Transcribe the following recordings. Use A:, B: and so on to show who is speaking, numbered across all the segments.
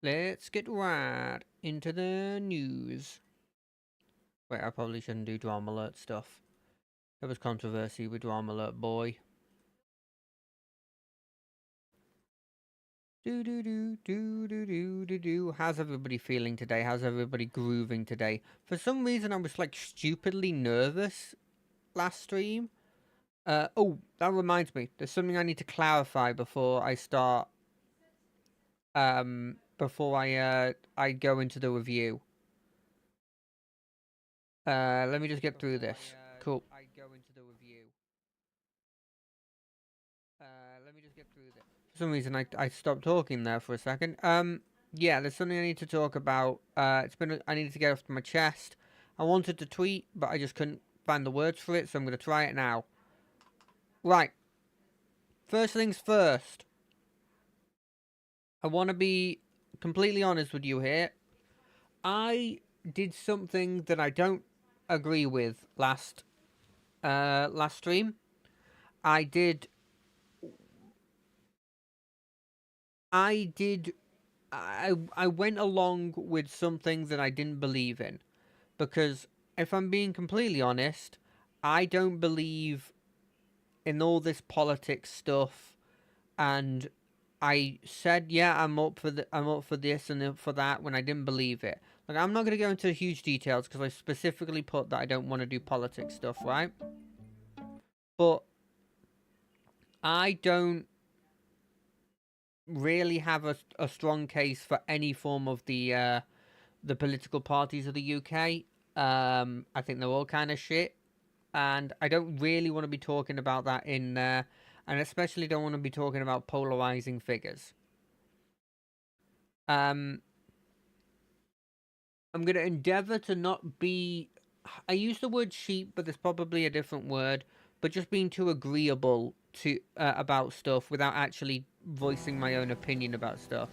A: Let's get right into the news. Wait, I probably shouldn't do Drama Alert stuff. There was controversy with Drama Alert Boy. Do do do do do do do do. How's everybody feeling today? How's everybody grooving today? For some reason, I was like stupidly nervous last stream. Oh, that reminds me. There's something I need to clarify before I start. Before I go into the review. Let me just get through this. Cool. I go into the review. Let me just get through this. For some reason, I stopped talking there for a second. Yeah, there's something I need to talk about. I needed to get off my chest. I wanted to tweet, but I just couldn't find the words for it, so I'm going to try it now. Right. First things first. I want to be completely honest with you here. I did something that I don't agree with last stream. I went along with something that I didn't believe in, because if I'm being completely honest, I don't believe in all this politics stuff, and I said, yeah, I'm up for this and for that when I didn't believe it. Like, I'm not going to go into huge details because I specifically put that I don't want to do politics stuff, right? But I don't really have a strong case for any form of the political parties of the UK. I think they're all kind of shit, and I don't really want to be talking about that in there, and especially don't want to be talking about polarizing figures. I'm going to endeavor to not be. I use the word sheep, but there's probably a different word. But just being too agreeable to about stuff without actually voicing my own opinion about stuff.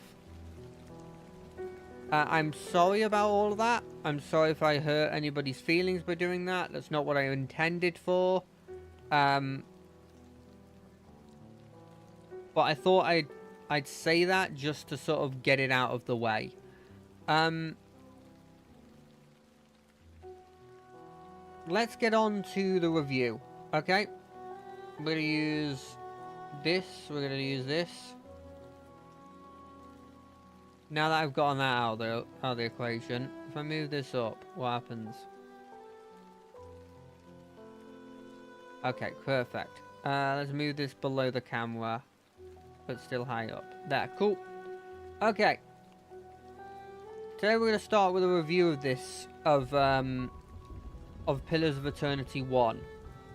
A: I'm sorry about all of that. I'm sorry if I hurt anybody's feelings by doing that. That's not what I intended for. But I thought I'd say that just to sort of get it out of the way. Let's get on to the review. Okay, we're gonna use this. We're gonna use this. Now that I've gotten that out of the equation, if I move this up, what happens? Okay, perfect. Let's move this below the camera, but still high up. There, cool. Okay. Today we're gonna start with a review of this of Pillars of Eternity 1.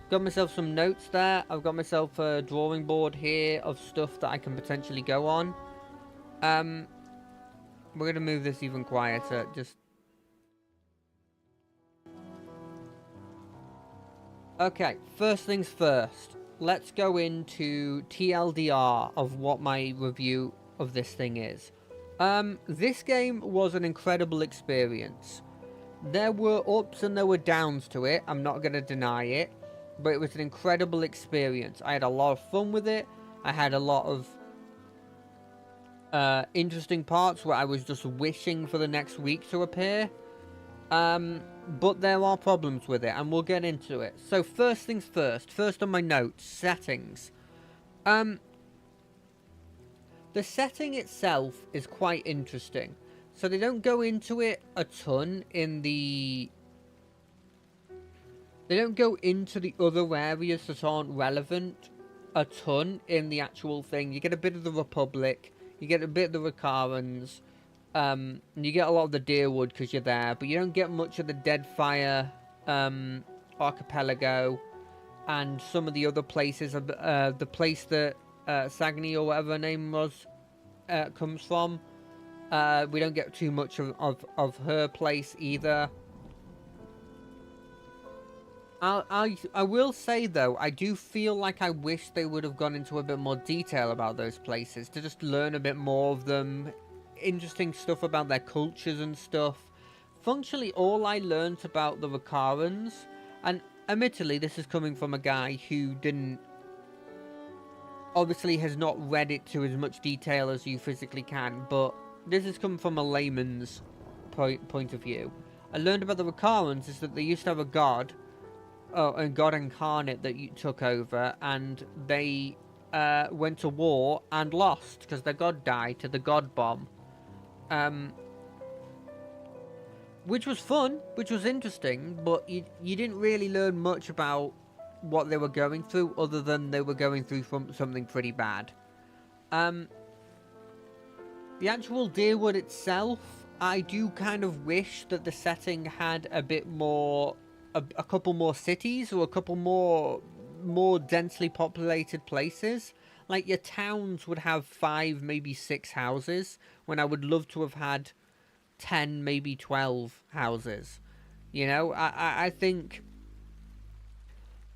A: Got myself some notes there. I've got myself a drawing board here of stuff that I can potentially go on. We're gonna move this even quieter. Just okay. First things first. Let's go into TLDR of what my review of this thing is. This game was an incredible experience. There were ups and there were downs to it. I'm not gonna deny it, but it was an incredible experience. I had a lot of fun with it. I had a lot of interesting parts where I was just wishing for the next week to appear. But there are problems with it, and we'll get into it. So first things first. First on my notes, settings. The setting itself is quite interesting. So they don't go into it a ton in the... They don't go into the other areas that aren't relevant a ton in the actual thing. You get a bit of the Republic, you get a bit of the Rakarans, you get a lot of the Deerwood because you're there, but you don't get much of the Deadfire archipelago and some of the other places. The place that Sagni or whatever her name was comes from. We don't get too much of her place either. I will say though, I do feel like I wish they would have gone into a bit more detail about those places to just learn a bit more of them. Interesting stuff about their cultures and stuff. Functionally, all I learnt about the Rakarans, and admittedly this is coming from a guy who obviously has not read it to as much detail as you physically can, but this is coming from a layman's point of view. I learned about the Rakarans is that they used to have a god, a god incarnate that took over, and they went to war and lost because their god died to the god bomb. Which was fun, which was interesting, but you didn't really learn much about what they were going through other than they were going through something pretty bad. The actual Dyrwood itself, I do kind of wish that the setting had a bit more, a couple more cities or a couple more densely populated places. Like your towns would have 5, maybe 6 houses, when I would love to have had 10, maybe 12 houses. You know, I think,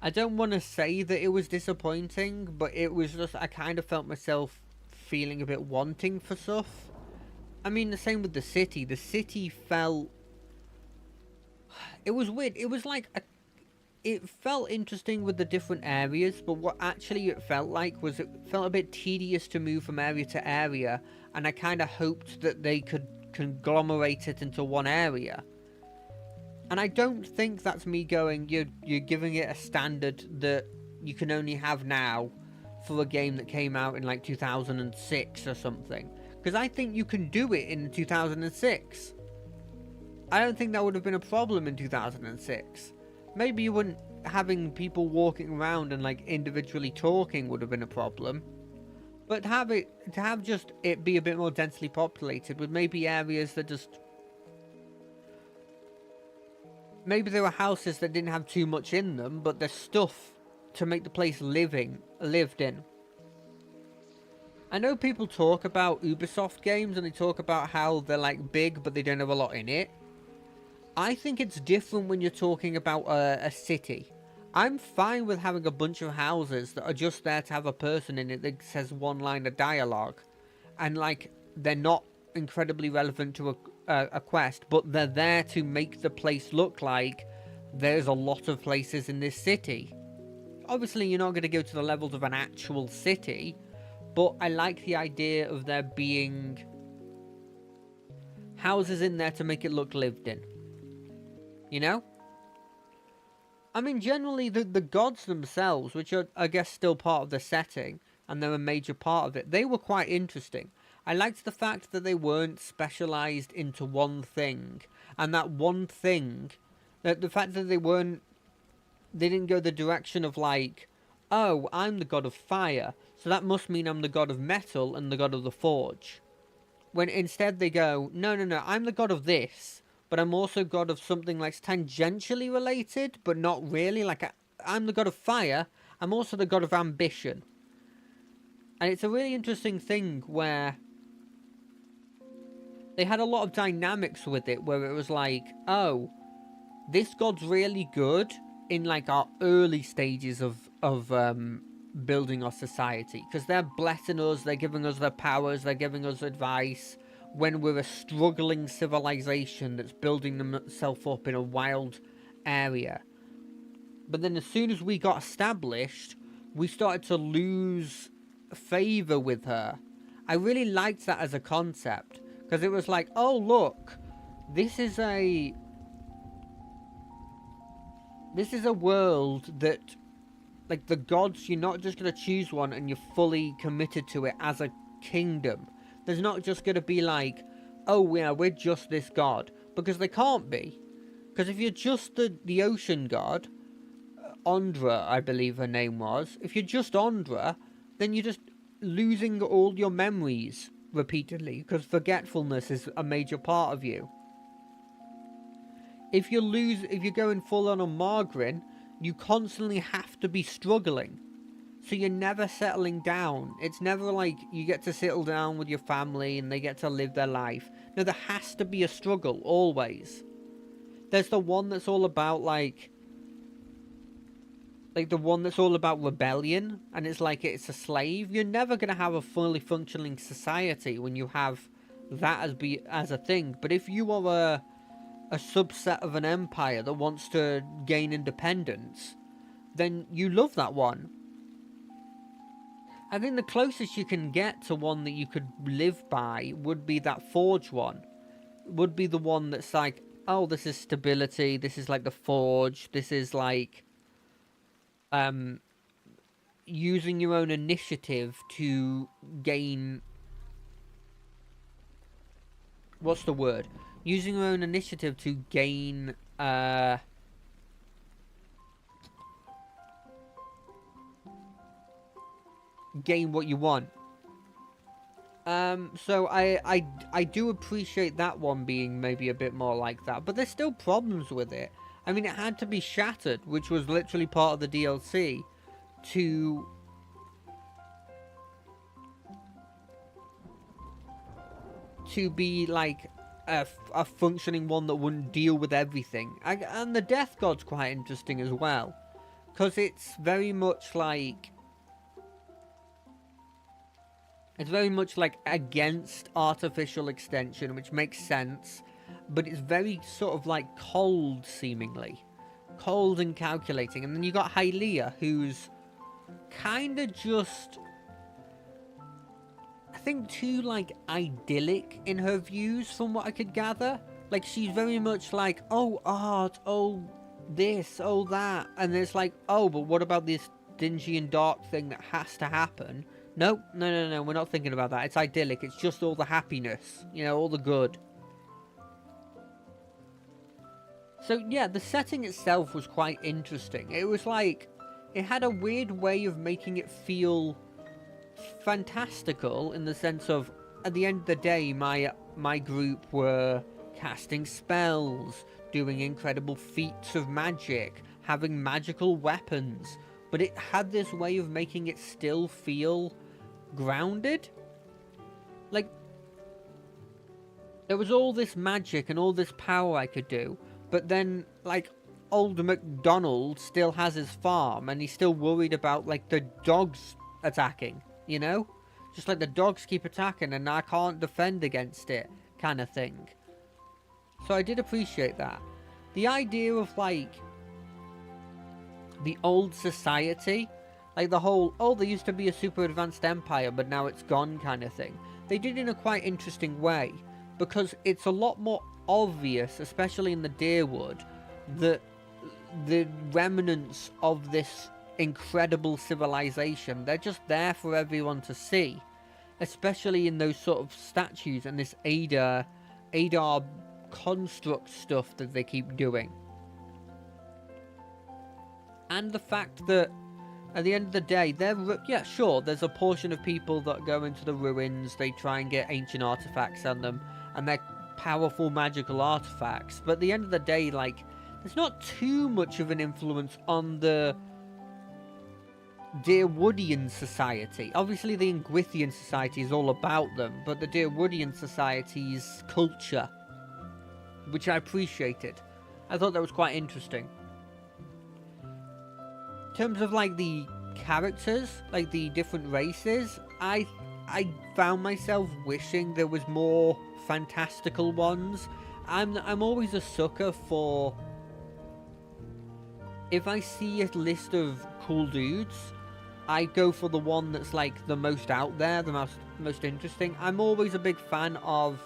A: I don't want to say that it was disappointing, but it was just, I kind of felt myself feeling a bit wanting for stuff. I mean, the same with the city. The city felt, it was weird. It was like it felt interesting with the different areas, but what actually it felt like was it felt a bit tedious to move from area to area, and I kind of hoped that they could conglomerate it into one area. And I don't think that's me going, you're giving it a standard that you can only have now for a game that came out in like 2006 or something. Because I think you can do it in 2006. I don't think that would have been a problem in 2006. Maybe you wouldn't, having people walking around and like individually talking would have been a problem. But to have just it be a bit more densely populated with maybe areas that just, maybe there were houses that didn't have too much in them, but there's stuff to make the place lived in. I know people talk about Ubisoft games and they talk about how they're like big but they don't have a lot in it. I think it's different when you're talking about a city. I'm fine with having a bunch of houses that are just there to have a person in it that says one line of dialogue. And like, they're not incredibly relevant to a quest, but they're there to make the place look like there's a lot of places in this city. Obviously, you're not going to go to the levels of an actual city, but I like the idea of there being houses in there to make it look lived in. You know? I mean, generally, the gods themselves, which are, I guess, still part of the setting, and they're a major part of it, they were quite interesting. I liked the fact that they weren't specialised into one thing, and that one thing, that the fact that they didn't go the direction of like, oh, I'm the god of fire, so that must mean I'm the god of metal and the god of the forge. When instead they go, no, I'm the god of this, but I'm also god of something like tangentially related, but not really. Like, I'm the god of fire, I'm also the god of ambition. And it's a really interesting thing where they had a lot of dynamics with it, where it was like, oh, this god's really good in like our early stages of building our society, because they're blessing us, they're giving us their powers, they're giving us advice when we're a struggling civilization that's building themselves up in a wild area. But then as soon as we got established, we started to lose favor with her. I really liked that as a concept, because it was like, oh look, this is a world that, like, the gods, you're not just going to choose one and you're fully committed to it as a kingdom. There's not just going to be like, oh yeah, we're just this god, because they can't be. Because if you're just the ocean god, Ondra, I believe her name was, if you're just Ondra, then you're just losing all your memories repeatedly, because forgetfulness is a major part of you. If you're going full on Margrin, you constantly have to be struggling. So you're never settling down. It's never like you get to settle down with your family and they get to live their life. No, there has to be a struggle, always. There's the one that's all about like the one that's all about rebellion, and it's like it's a slave. You're never going to have a fully functioning society when you have that as a thing. But if you are a subset of an empire that wants to gain independence, then you love that one. I think the closest you can get to one that you could live by would be that Forge one. Would be the one that's like, oh, this is stability, this is like the Forge, this is like using your own initiative to gain, what's the word? Using your own initiative to gain gain what you want. So I do appreciate that one being maybe a bit more like that, but there's still problems with it. I mean, it had to be shattered, which was literally part of the DLC, to be like a functioning one that wouldn't deal with everything. And the Death God's quite interesting as well, because it's very much like against artificial extension, which makes sense, but it's very sort of like cold, seemingly. Cold and calculating. And then you got Hylia, who's kind of just, I think, too, like, idyllic in her views, from what I could gather. Like, she's very much like, oh, art, oh, this, oh, that. And it's like, oh, but what about this dingy and dark thing that has to happen? No, we're not thinking about that. It's idyllic. It's just all the happiness, you know, all the good. So, yeah, the setting itself was quite interesting. It was like, it had a weird way of making it feel fantastical, in the sense of, at the end of the day, my group were casting spells, doing incredible feats of magic, having magical weapons, but it had this way of making it still feel grounded. Like, there was all this magic and all this power I could do, but then, like, old MacDonald still has his farm, and he's still worried about, like, the dogs attacking, you know? Just like the dogs keep attacking and I can't defend against it, kind of thing. So I did appreciate that. The idea of, like, the old society, like the whole, oh, there used to be a super advanced empire, but now it's gone kind of thing. They did it in a quite interesting way, because it's a lot more obvious, especially in the Dyrwood, that the remnants of this incredible civilization, they're just there for everyone to see. Especially in those sort of statues and this Adar construct stuff that they keep doing. And the fact that at the end of the day, yeah, sure, there's a portion of people that go into the ruins, they try and get ancient artifacts on them, and they're powerful magical artifacts, but at the end of the day, like, there's not too much of an influence on the Dyrwoodian society. Obviously the Ingwithian society is all about them, but the Dyrwoodian society's culture, which I appreciated. I thought that was quite interesting. In terms of, like, the characters, like the different races, I found myself wishing there was more fantastical ones. I'm always a sucker for, if I see a list of cool dudes, I go for the one that's, like, the most out there, the most interesting. I'm always a big fan of,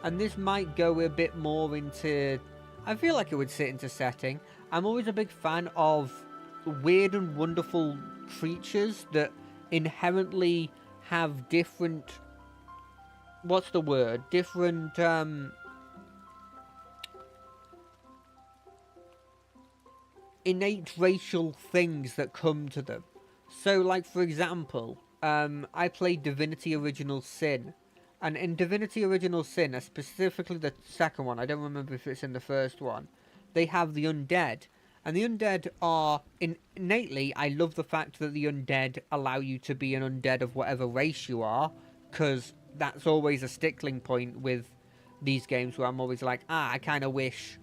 A: and this might go a bit more into, I feel like it would sit into setting. I'm always a big fan of weird and wonderful creatures that inherently have different, what's the word? Different, innate racial things that come to them. So, like, for example, I played Divinity Original Sin, and in Divinity Original Sin, specifically the second one, I don't remember if it's in the first one, they have the undead. And the undead are, innately, I love the fact that the undead allow you to be an undead of whatever race you are, because that's always a stickling point with these games, where I'm always like, I kind of wish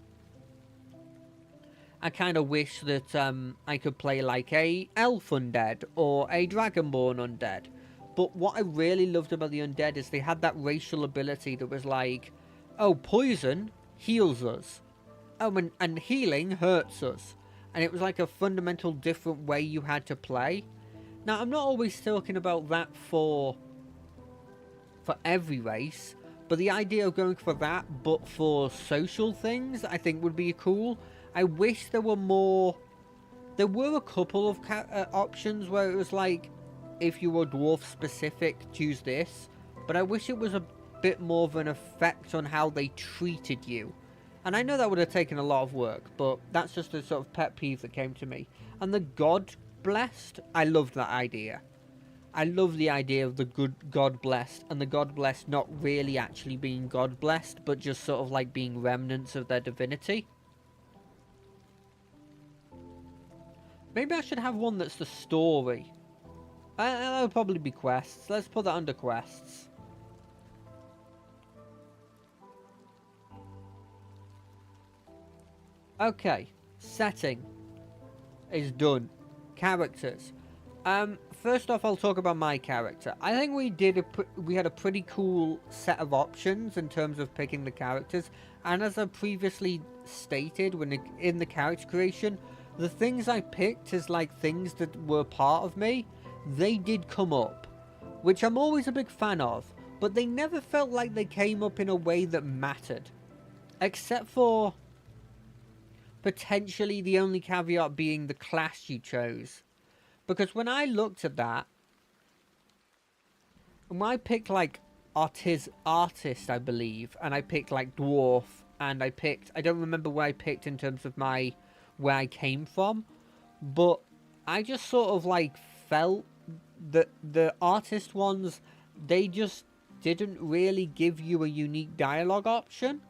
A: that I could play like a elf undead or a dragonborn undead. But what I really loved about the undead is they had that racial ability that was like, oh, poison heals us. Oh, and healing hurts us. And it was like a fundamental different way you had to play. Now, I'm not always talking about that for every race, but the idea of going for that, but for social things, I think would be cool. I wish there were more. There were a couple of options where it was like, if you were dwarf specific, choose this. But I wish it was a bit more of an effect on how they treated you. And I know that would have taken a lot of work, but that's just a sort of pet peeve that came to me. And the God Blessed, I loved that idea. I love the idea of the good God Blessed, and the God Blessed not really actually being God Blessed, but just sort of like being remnants of their divinity. Maybe I should have one that's the story. That'll probably be quests. Let's put that under quests. Okay, setting is done. Characters. First off, I'll talk about my character. I think we had a pretty cool set of options in terms of picking the characters, and as I previously stated, when in the character creation, the things I picked as like things that were part of me, they did come up, which I'm always a big fan of, but they never felt like they came up in a way that mattered, except for potentially the only caveat being the class you chose. Because when I looked at that, when I picked like artist, I believe, and I picked like dwarf, and I don't remember where I picked in terms of where I came from, but I just sort of like felt that the artist ones, they just didn't really give you a unique dialogue option.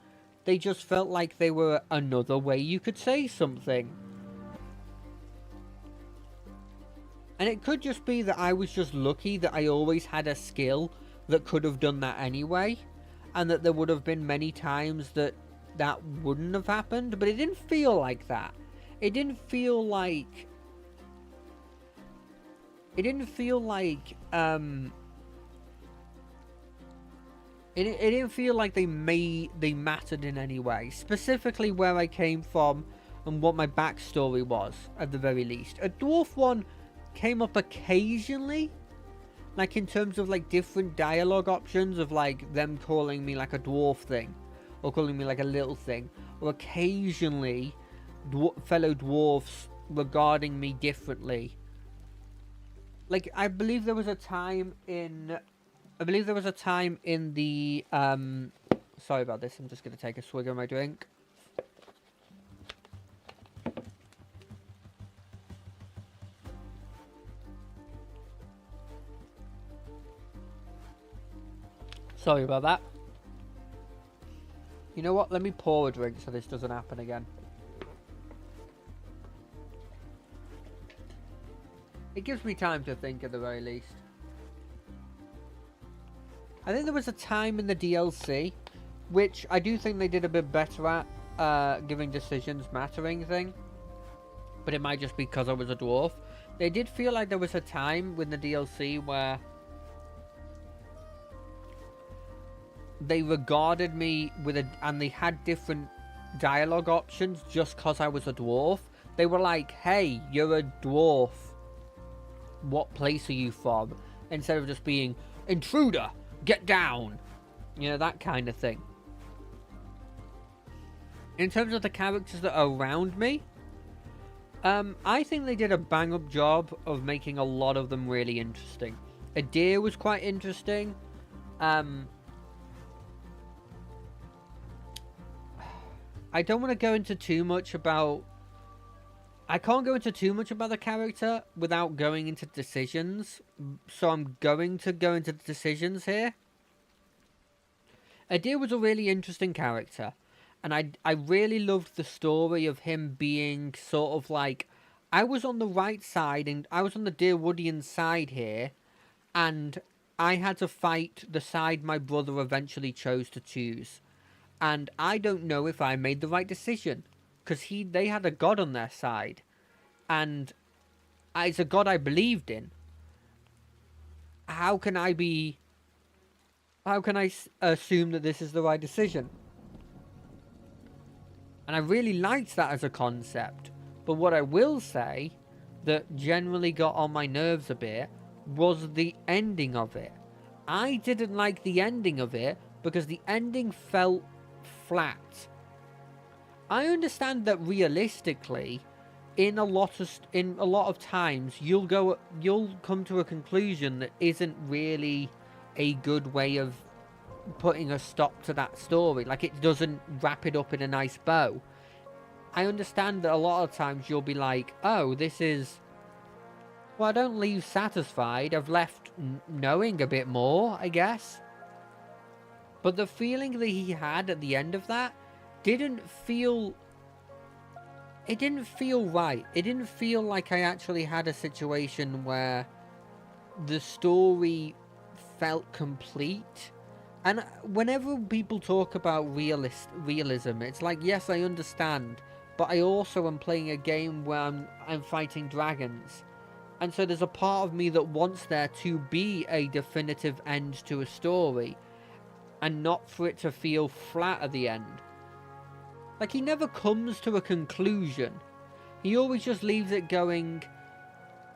A: They just felt like they were another way you could say something. And it could just be that I was just lucky that I always had a skill that could have done that anyway, and that there would have been many times that that wouldn't have happened, but it didn't feel like that. It didn't feel like... It didn't feel like, It didn't feel like they mattered in any way. Specifically where I came from and what my backstory was, at the very least. A dwarf one came up occasionally, like in terms of like different dialogue options of like them calling me like a dwarf thing, or calling me like a little thing, or occasionally fellow dwarfs regarding me differently. Like, I believe there was a time in the sorry about this, I'm just going to take a swig of my drink. Sorry about that. You know what? Let me pour a drink so this doesn't happen again. It gives me time to think at the very least. I think there was a time in the DLC, which I do think they did a bit better at, giving decisions mattering thing. But it might just be because I was a dwarf. They did feel like there was a time with the DLC where they regarded me and they had different dialogue options just because I was a dwarf. They were like, hey, you're a dwarf. What place are you from? Instead of just being, intruder, get down. You know, that kind of thing. In terms of the characters that are around me, I think they did a bang-up job of making a lot of them really interesting. Adir was quite interesting. I don't want to go into too much about... I can't go into too much about the character without going into decisions. So I'm going to go into the decisions here. Adir was a really interesting character. And I really loved the story of him being sort of like... I was on the right side and I was on the Dirwoodian side here. And I had to fight the side my brother eventually chose to choose. And I don't know if I made the right decision. Because they had a god on their side. And it's a god I believed in. How can I assume that this is the right decision? And I really liked that as a concept. But what I will say that generally got on my nerves a bit was the ending of it. I didn't like the ending of it because the ending felt flat. I understand that realistically, in a lot of times, you'll come to a conclusion that isn't really a good way of putting a stop to that story. Like, it doesn't wrap it up in a nice bow. I understand that a lot of times you'll be like, oh, this is... Well, I don't leave satisfied. I've left knowing a bit more, I guess. But the feeling that he had at the end of that didn't feel... It didn't feel right. It didn't feel like I actually had a situation where the story felt complete. And whenever people talk about realism, it's like, yes, I understand, but I also am playing a game where I'm fighting dragons. And so there's a part of me that wants there to be a definitive end to a story, and not for it to feel flat at the end. Like, he never comes to a conclusion. He always just leaves it going...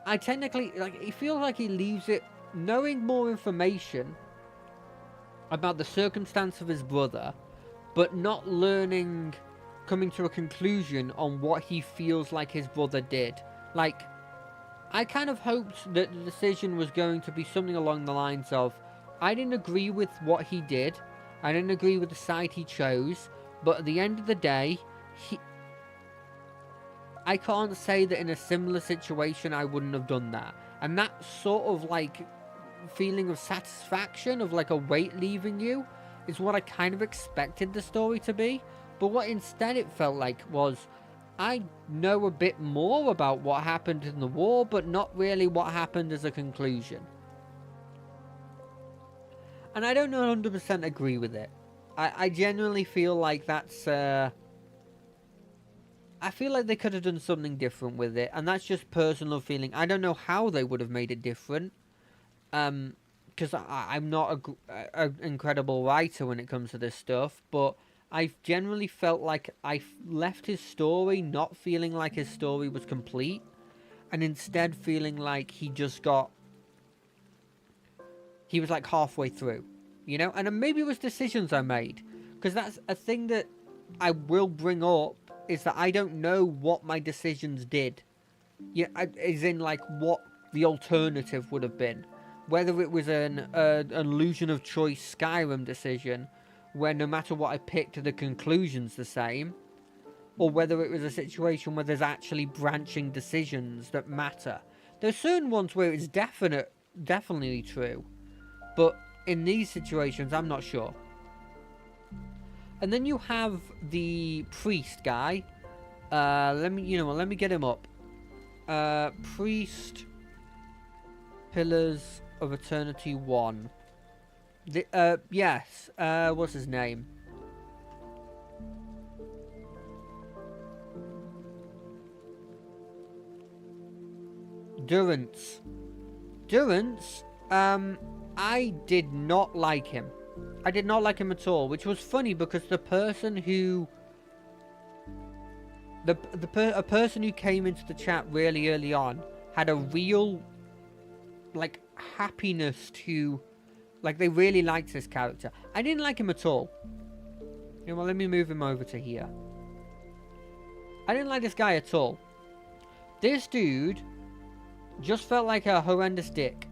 A: it feels like he leaves it knowing more information about the circumstance of his brother, but not coming to a conclusion on what he feels like his brother did. Like, I kind of hoped that the decision was going to be something along the lines of, I didn't agree with what he did, I didn't agree with the side he chose, but at the end of the day, I can't say that in a similar situation I wouldn't have done that. And that sort of, like, feeling of satisfaction, of like a weight leaving you, is what I kind of expected the story to be. But what instead it felt like was, I know a bit more about what happened in the war, but not really what happened as a conclusion. And I don't 100% agree with it. I genuinely feel like that's... I feel like they could have done something different with it, and that's just personal feeling. I don't know how they would have made it different. Because I'm not an incredible writer when it comes to this stuff, but I've generally felt like I left his story not feeling like his story was complete, and instead feeling like he was like halfway through, you know? And maybe it was decisions I made, because that's a thing that I will bring up, is that I don't know what my decisions did. Yeah, as in, like, what the alternative would have been. Whether it was an illusion of choice Skyrim decision, where no matter what I picked, the conclusion's the same, or whether it was a situation where there's actually branching decisions that matter. There's certain ones where it's definitely true, but in these situations, I'm not sure. And then you have the priest guy. Let me get him up. Priest Pillars of Eternity 1. Yes. What's his name? Durance. I did not like him. I did not like him at all, which was funny because the person who... a person who came into the chat really early on had a real, like, happiness to... Like, they really liked this character. I didn't like him at all. You know, well, let me move him over to here. I didn't like this guy at all. This dude just felt like a horrendous dick.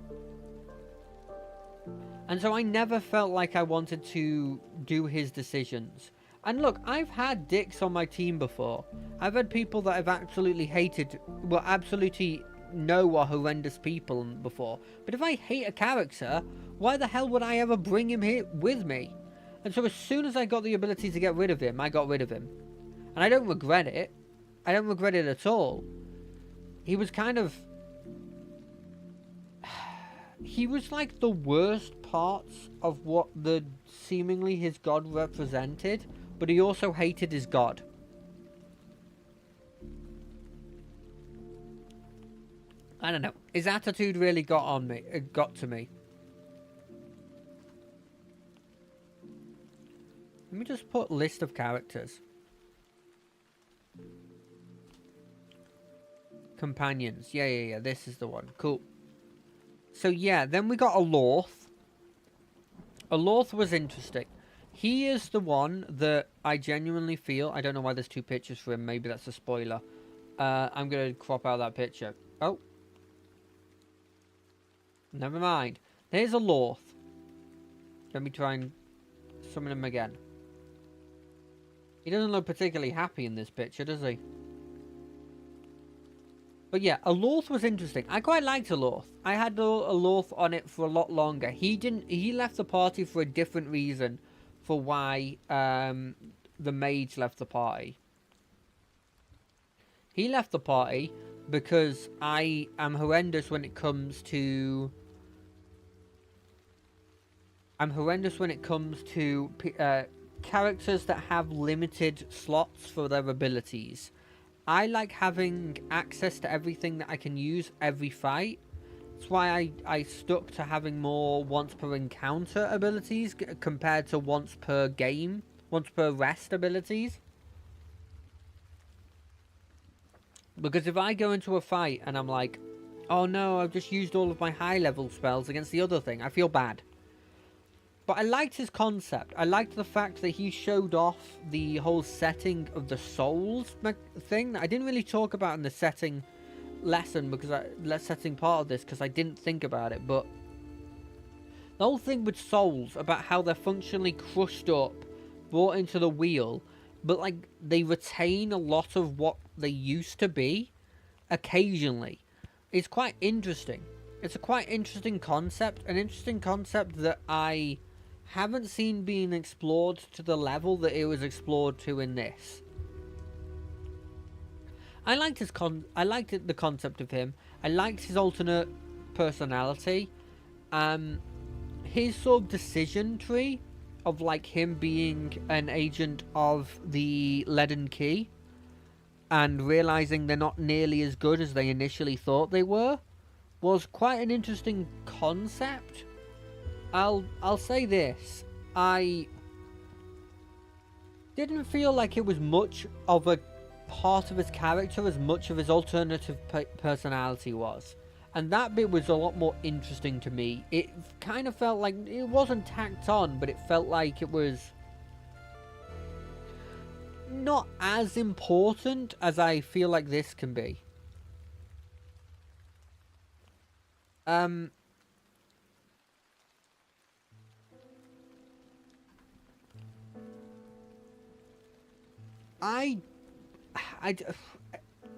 A: And so I never felt like I wanted to do his decisions. And look, I've had dicks on my team before. I've had people that I've absolutely hated, well, absolutely know are horrendous people before. But if I hate a character, why the hell would I ever bring him here with me? And so as soon as I got the ability to get rid of him, I got rid of him. And I don't regret it. I don't regret it at all. He was kind of... He was like the worst parts of what seemingly his god represented, but he also hated his god. I don't know. His attitude really got to me. Let me just put list of characters. companions. Yeah. This is the one. Cool. So yeah, then we got a Lorth. A Lorth was interesting. He is the one that I genuinely feel... I don't know why there's two pictures for him. Maybe that's a spoiler. I'm going to crop out that picture. Oh. Never mind. There's a Lorth. Let me try and summon him again. He doesn't look particularly happy in this picture, does he? But yeah, a Lorth was interesting. I quite liked a Lorth. I had a Lorth on it for a lot longer. He left the party for a different reason for why the mage left the party. He left the party because I am horrendous when it comes to... characters that have limited slots for their abilities. I like having access to everything that I can use every fight. That's why I stuck to having more once per encounter abilities compared to once per game, once per rest abilities. Because if I go into a fight and I'm like, oh no, I've just used all of my high level spells against the other thing, I feel bad. But I liked his concept. I liked the fact that he showed off the whole setting of the souls thing that I didn't really talk about in the setting lesson, because setting part of this, because I didn't think about it. But the whole thing with souls, about how they're functionally crushed up, brought into the wheel, but like they retain a lot of what they used to be occasionally, is quite interesting. It's a quite interesting concept, an interesting concept that I haven't seen being explored to the level that it was explored to in this. I liked the concept of him. I liked his alternate personality. His sort of decision tree of like him being an agent of the Leaden Key and realizing they're not nearly as good as they initially thought they were was quite an interesting concept. I'll say this, I didn't feel like it was much of a part of his character as much of his alternative personality was. And that bit was a lot more interesting to me. It kind of felt like it wasn't tacked on, but it felt like it was not as important as I feel like this can be.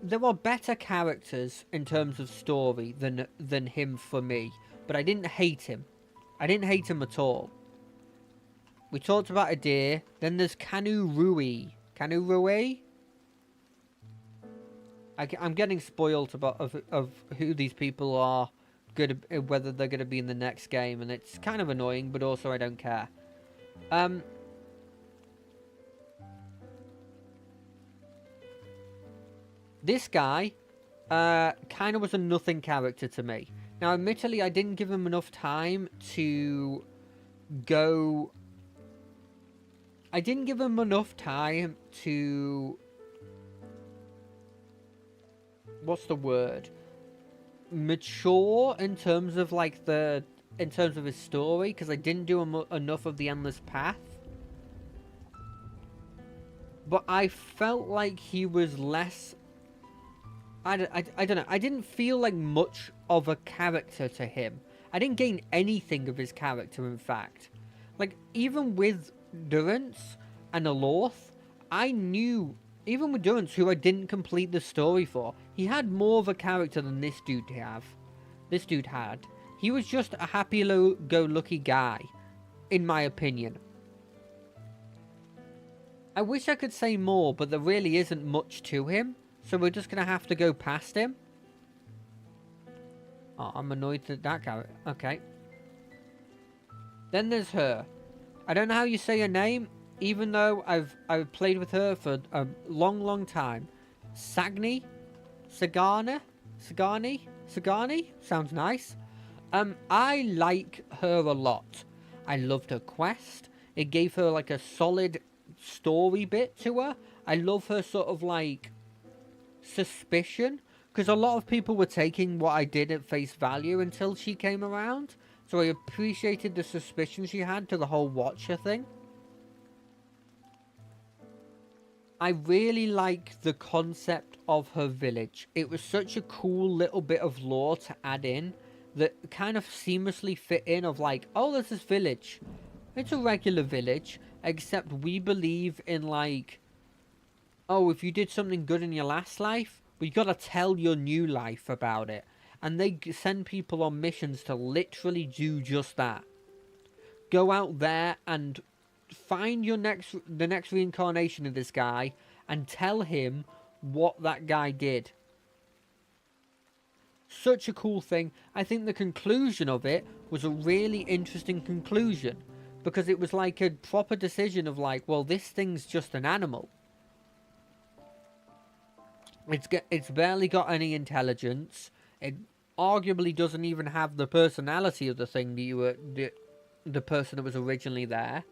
A: There were better characters in terms of story than him for me, but I didn't hate him. I didn't hate him at all. We talked about Adair. Then there's Kanu Rui. Kanu Rui? I'm getting spoiled of who these people are, whether they're going to be in the next game, and it's kind of annoying, but also I don't care. This guy kind of was a nothing character to me. Now, admittedly, I didn't give him enough time to go... I didn't give him enough time to... What's the word? Mature in terms of, like, in terms of his story, because I didn't do enough of the Endless Path. But I felt like he was less... I don't know. I didn't feel like much of a character to him. I didn't gain anything of his character, in fact. Like, even with Durance and Alorth, I knew... Even with Durance, who I didn't complete the story for, he had more of a character than this dude had. He was just a happy-go-lucky guy, in my opinion. I wish I could say more, but there really isn't much to him. So we're just going to have to go past him. Oh, I'm annoyed at that character. Okay. Then there's her. I don't know how you say her name, even though I've played with her for a long time. Sagni? Sagani? Sounds nice. I like her a lot. I loved her quest. It gave her like a solid story bit to her. I love her sort of like... suspicion, because a lot of people were taking what I did at face value until she came around. So I appreciated the suspicion she had to the whole Watcher thing. I really like the concept of her village. It was such a cool little bit of lore to add in that kind of seamlessly fit in of like, oh, there's this village. It's a regular village, except we believe in like, oh, if you did something good in your last life, we gotta tell your new life about it. And they send people on missions to literally do just that. Go out there and find the next reincarnation of this guy and tell him what that guy did. Such a cool thing. I think the conclusion of it was a really interesting conclusion, because it was like a proper decision of like, well, this thing's just an animal. It's barely got any intelligence. It arguably doesn't even have the personality of the thing that you were the person that was originally there.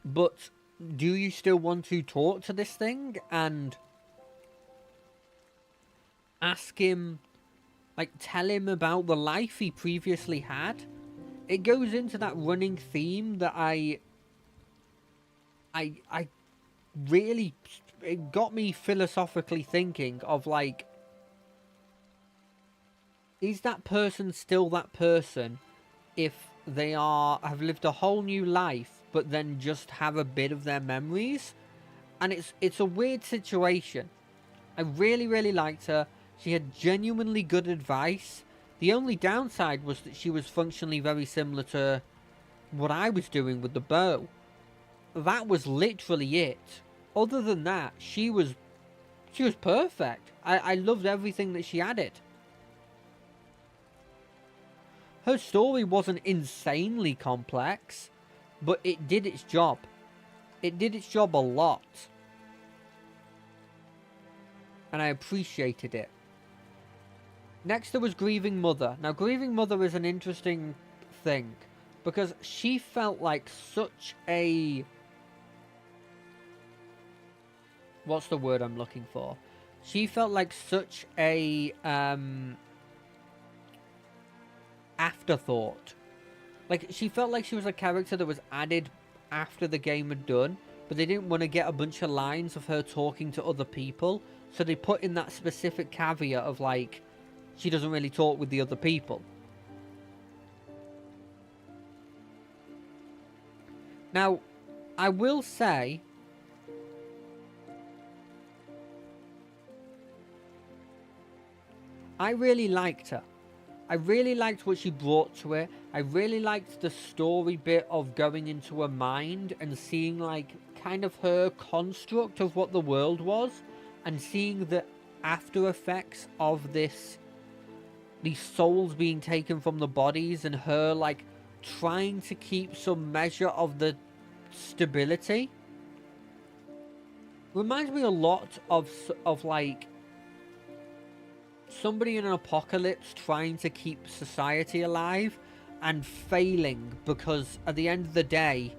A: But do you still want to talk to this thing and ask him, like, tell him about the life he previously had? It goes into that running theme that I really, it got me philosophically thinking of like, is that person still that person if they have lived a whole new life but then just have a bit of their memories? And it's a weird situation. I really liked her. She had genuinely good advice. The only downside was that she was functionally very similar to what I was doing with the bow. That was literally it. Other than that, she was perfect. I loved everything that she added. Her story wasn't insanely complex, but it did its job. It did its job a lot. And I appreciated it. Next there was Grieving Mother. Now, Grieving Mother is an interesting thing, because she felt like such a... what's the word I'm looking for? She felt like such a afterthought. Like, she felt like she was a character that was added after the game had done, but they didn't want to get a bunch of lines of her talking to other people, so they put in that specific caveat of like, she doesn't really talk with the other people. Now, I will say, I really liked her. I really liked what she brought to it. I really liked the story bit of going into her mind and seeing like kind of her construct of what the world was, and seeing the after effects of this, these souls being taken from the bodies, and her like trying to keep some measure of the stability. Reminds me a lot of like somebody in an apocalypse trying to keep society alive and failing, because at the end of the day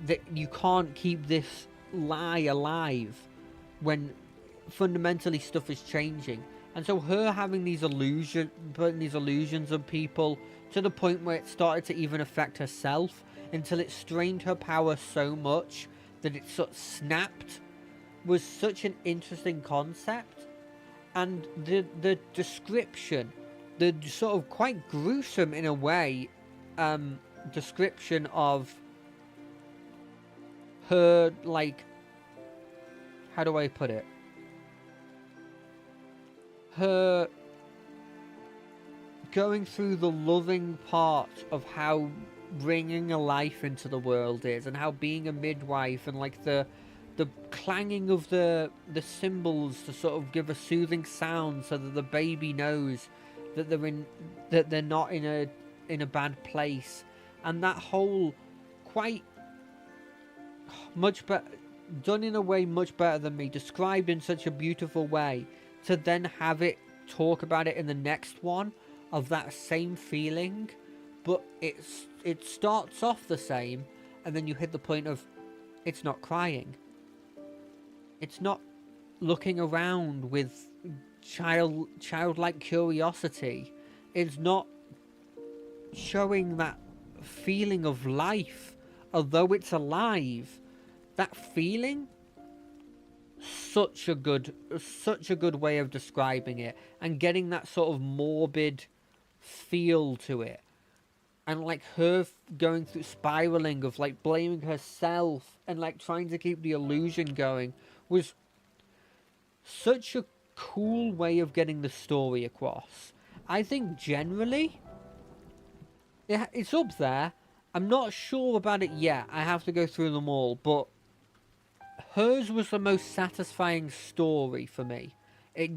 A: that you can't keep this lie alive when fundamentally stuff is changing. And so her having these putting these illusions on people to the point where it started to even affect herself, until it strained her power so much that it sort of snapped, was such an interesting concept. And the description, the sort of quite gruesome in a way, description of her, like, how do I put it? Her going through the loving part of how bringing a life into the world is, and how being a midwife, and like the clanging of the cymbals to sort of give a soothing sound so that the baby knows that they're not in a bad place, and that whole quite much better done in a way much better than me, described in such a beautiful way, to then have it talk about it in the next one of that same feeling, but it starts off the same, and then you hit the point of it's not crying. It's not looking around with childlike curiosity. It's not showing that feeling of life, although it's alive. That feeling, such a good way of describing it, and getting that sort of morbid feel to it, and like her going through spiraling of like blaming herself and like trying to keep the illusion going was such a cool way of getting the story across. I think generally it's up there. I'm not sure about it yet. I have to go through them all, but hers was the most satisfying story for me. It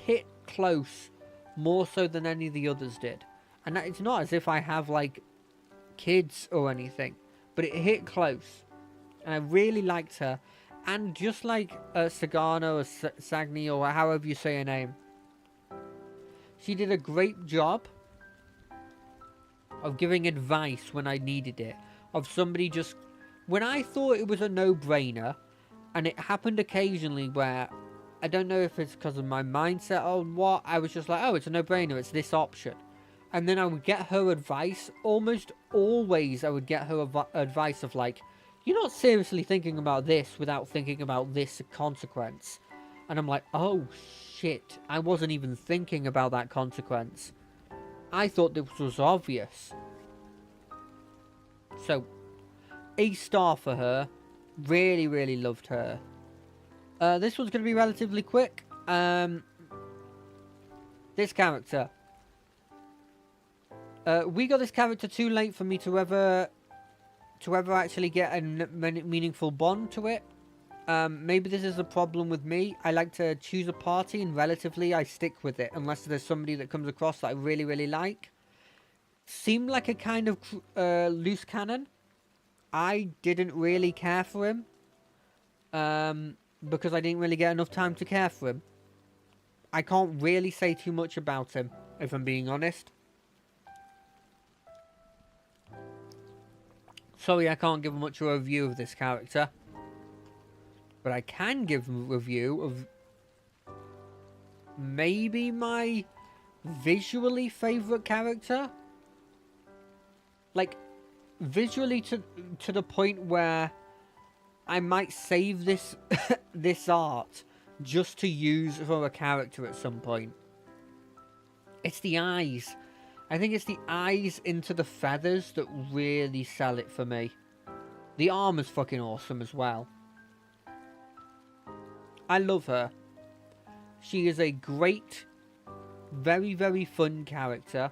A: hit close more so than any of the others did. And it's not as if I have like kids or anything, but it hit close. And I really liked her. And just like Sagano or Sagni or however you say her name, she did a great job of giving advice when I needed it. Of somebody just... When I thought it was a no-brainer, and it happened occasionally where... I don't know if it's because of my mindset or what, I was just like, oh, it's a no-brainer, it's this option. And then I would get her advice. Almost always I would get her advice of like, you're not seriously thinking about this without thinking about this consequence. And I'm like, oh shit, I wasn't even thinking about that consequence. I thought this was obvious. So, A star for her. Really, really loved her. This one's going to be relatively quick. This character. We got this character too late for me to ever actually get a meaningful bond to it. Maybe this is a problem with me. I like to choose a party and relatively I stick with it unless there's somebody that comes across that I really, really like. Seemed like a kind of loose cannon. I didn't really care for him. Because I didn't really get enough time to care for him. I can't really say too much about him, if I'm being honest. Sorry, I can't give much of a review of this character. But I can give a review of maybe my visually favourite character. Like, visually to the point where I might save this this art just to use for a character at some point. It's the eyes. I think it's the eyes into the feathers that really sell it for me. The armor's fucking awesome as well. I love her. She is a great, very, very fun character.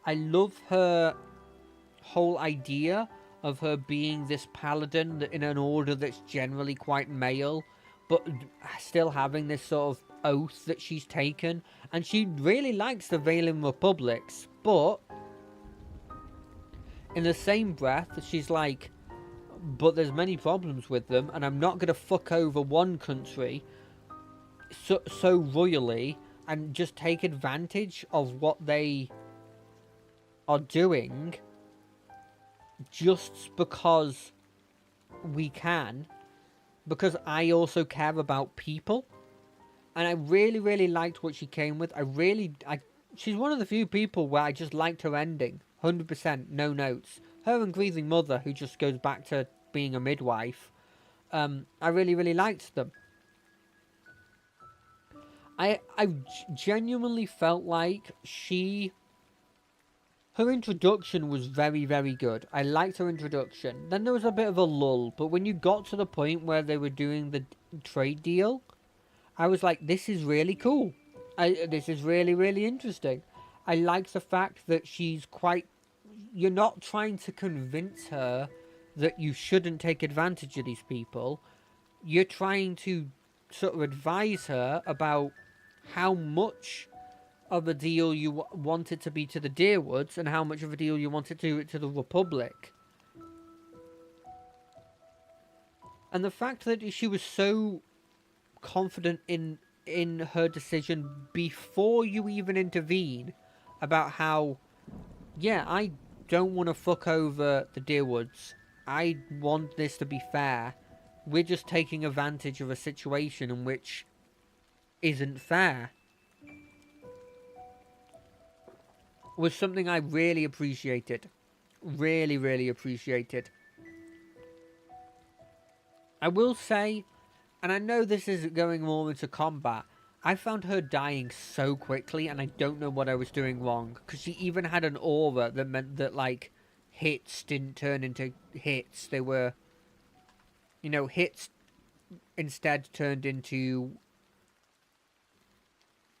A: I love her whole idea of her being this paladin in an order that's generally quite male, but still having this sort of oath that she's taken. And she really likes the Valen Republics, but in the same breath, she's like, but there's many problems with them, and I'm not going to fuck over one country so royally and just take advantage of what they are doing just because we can, because I also care about people. And I really, really liked what she came with. She's one of the few people where I just liked her ending. 100%, no notes. Her and Grieving Mother, who just goes back to being a midwife. I really, really liked them. I genuinely felt like her introduction was very, very good. I liked her introduction. Then there was a bit of a lull, but when you got to the point where they were doing the trade deal, I was like, this is really cool. This is really, really interesting. I like the fact that she's quite... You're not trying to convince her that you shouldn't take advantage of these people. You're trying to sort of advise her about how much of a deal you want it to be to the Deerwoods and how much of a deal you want it to the Republic. And the fact that she was so confident in her decision before you even intervene about how, yeah, I don't want to fuck over the Deerwoods. I want this to be fair. we're just taking advantage of a situation in which isn't fair. Was something I really appreciated. Really, really appreciated. I will say, and I know this is going more into combat, I found her dying so quickly, and I don't know what I was doing wrong. Because she even had an aura that meant that, like, hits didn't turn into hits. They were, you know, hits instead turned into...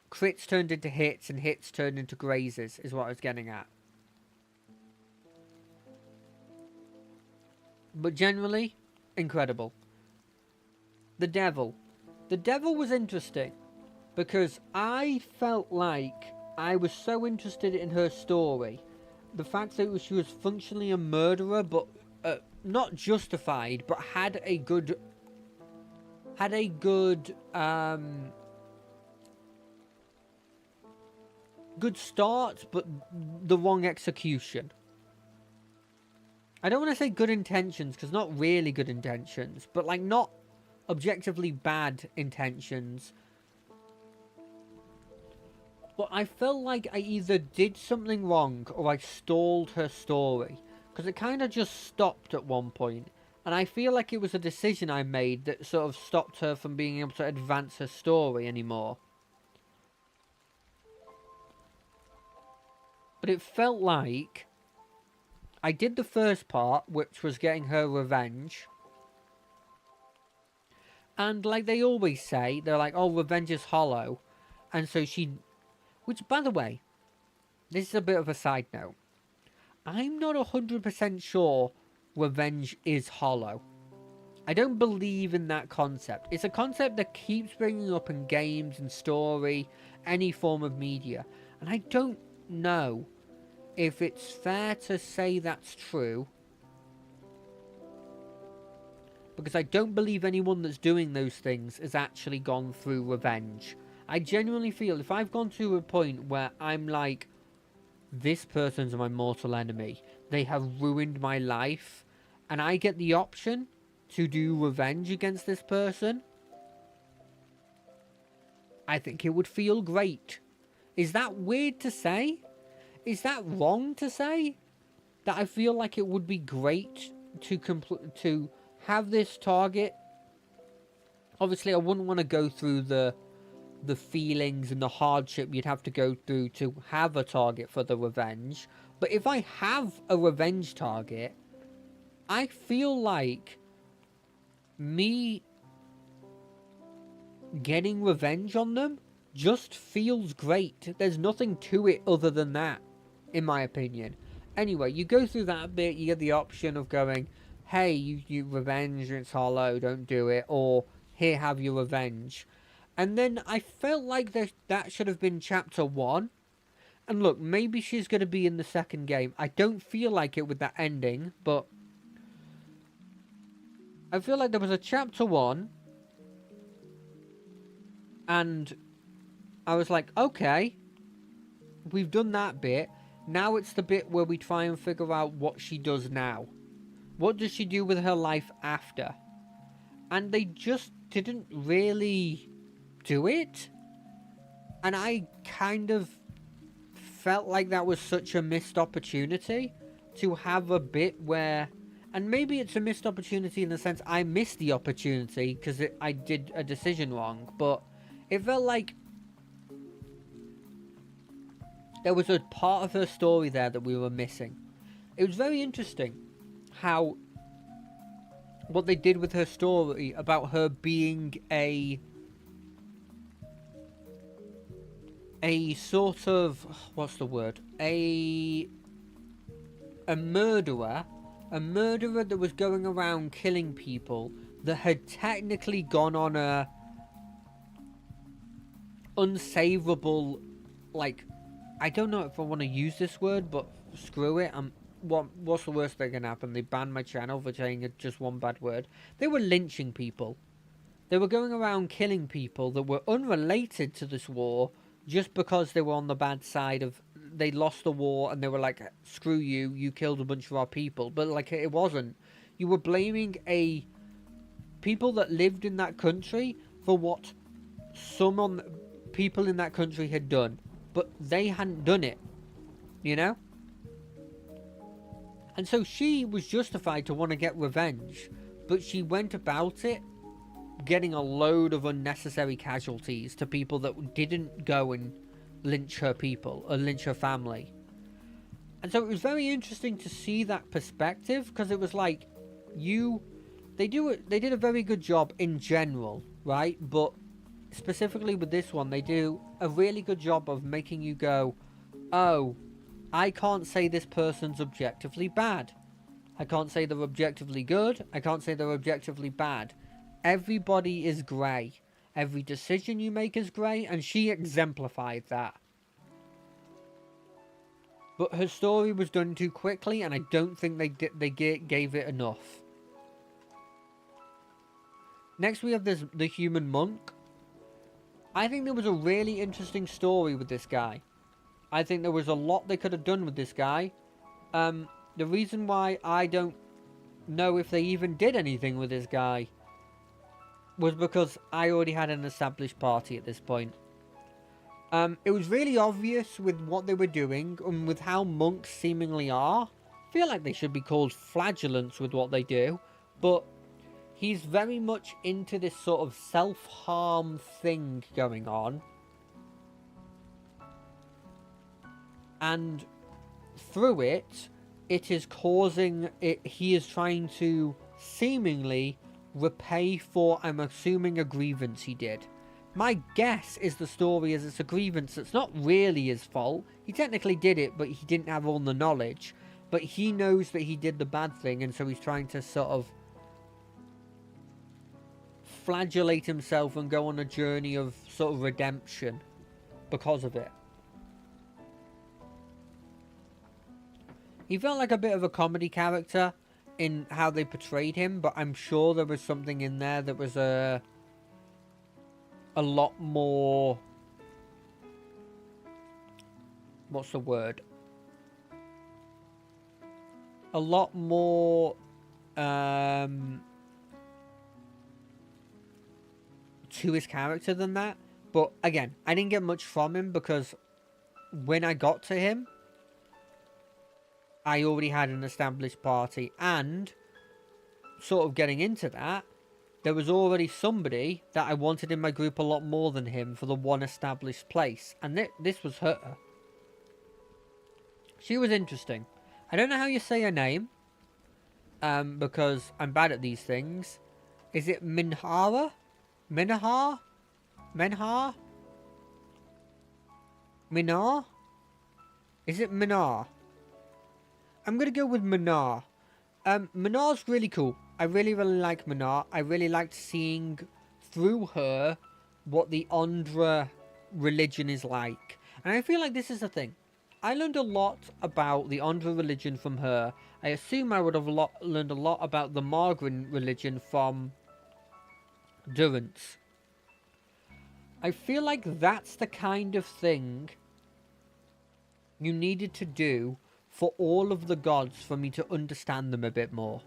A: crits turned into hits, and hits turned into grazes, is what I was getting at. But generally, incredible. The Devil. The Devil was interesting, because I felt like I was so interested in her story. The fact that she was functionally a murderer, but not justified, but had a good good start, but the wrong execution. I don't want to say good intentions, because not really good intentions, but like not objectively bad intentions. But I felt like I either did something wrong or I stalled her story, because it kind of just stopped at one point. And I feel like it was a decision I made that sort of stopped her from being able to advance her story anymore. But it felt like I did the first part, which was getting her revenge. And like they always say, they're like, oh, revenge is hollow. And so she... Which, by the way, this is a bit of a side note. I'm not 100% sure revenge is hollow. I don't believe in that concept. It's a concept that keeps bringing up in games and story, any form of media. And I don't know if it's fair to say that's true, because I don't believe anyone that's doing those things has actually gone through revenge. I genuinely feel if I've gone to a point where I'm like, this person's my mortal enemy, they have ruined my life, and I get the option to do revenge against this person, I think it would feel great. Is that weird to say? Is that wrong to say? That I feel like it would be great to have this target. Obviously, I wouldn't want to go through the feelings and the hardship you'd have to go through to have a target for the revenge. But if I have a revenge target, I feel like me getting revenge on them just feels great. There's nothing to it other than that, in my opinion. Anyway, you go through that bit, you get the option of going, hey, you revenge, it's hollow, don't do it, or here, have your revenge. And then I felt like that should have been chapter 1. And look, maybe she's going to be in the second game. I don't feel like it with that ending, but I feel like there was a chapter 1, and I was like, okay, we've done that bit. Now it's the bit where we try and figure out what she does now. What does she do with her life after? And they just didn't really do it. And I kind of felt like that was such a missed opportunity to have a bit where... And maybe it's a missed opportunity in the sense I missed the opportunity because I did a decision wrong. But it felt like there was a part of her story there that we were missing. It was very interesting how what they did with her story about her being a sort of, what's the word? A murderer. A murderer that was going around killing people that had technically gone on a unsavable, like, I don't know if I want to use this word, but screw it. What's the worst that can happen? They banned my channel for saying just one bad word. They were lynching people. They were going around killing people that were unrelated to this war just because they were on the bad side of... They lost the war and they were like, screw you, you killed a bunch of our people. But, like, it wasn't. You were blaming a people that lived in that country for what people in that country had done, but they hadn't done it, you know? And so she was justified to want to get revenge, but she went about it getting a load of unnecessary casualties to people that didn't go and lynch her people or lynch her family. And so it was very interesting to see that perspective, because it was like, they did a very good job in general, right? But specifically with this one, they do a really good job of making you go, oh, I can't say this person's objectively bad. I can't say they're objectively good. I can't say they're objectively bad. Everybody is grey. Every decision you make is grey, and she exemplified that. But her story was done too quickly, and I don't think they gave it enough. Next we have the human monk. I think there was a really interesting story with this guy. I think there was a lot they could have done with this guy. The reason why I don't know if they even did anything with this guy was because I already had an established party at this point. It was really obvious with what they were doing and with how monks seemingly are. I feel like they should be called flagellants with what they do, but he's very much into this sort of self-harm thing going on. And through it, it is causing it. He is trying to seemingly repay for, I'm assuming, a grievance he did. My guess is the story is it's a grievance that's not really his fault. He technically did it, but he didn't have all the knowledge. But he knows that he did the bad thing, and so he's trying to sort of flagellate himself and go on a journey of sort of redemption because of it. He felt like a bit of a comedy character in how they portrayed him, but I'm sure there was something in there that was a lot more... What's the word? A lot more... to his character than that. But again, I didn't get much from him because when I got to him, I already had an established party, and sort of getting into that, there was already somebody that I wanted in my group a lot more than him for the one established place, and this was her. She was interesting. I don't know how you say her name, because I'm bad at these things. Is it Minhara? Minhar? Menhar? Minar? Is it Minar? I'm going to go with Minar. Minar's really cool. I really, really like Minar. I really liked seeing through her what the Ondra religion is like. And I feel like this is the thing. I learned a lot about the Ondra religion from her. I assume I would have learned a lot about the Margren religion from Durance. I feel like that's the kind of thing you needed to do for all of the gods for me to understand them a bit more.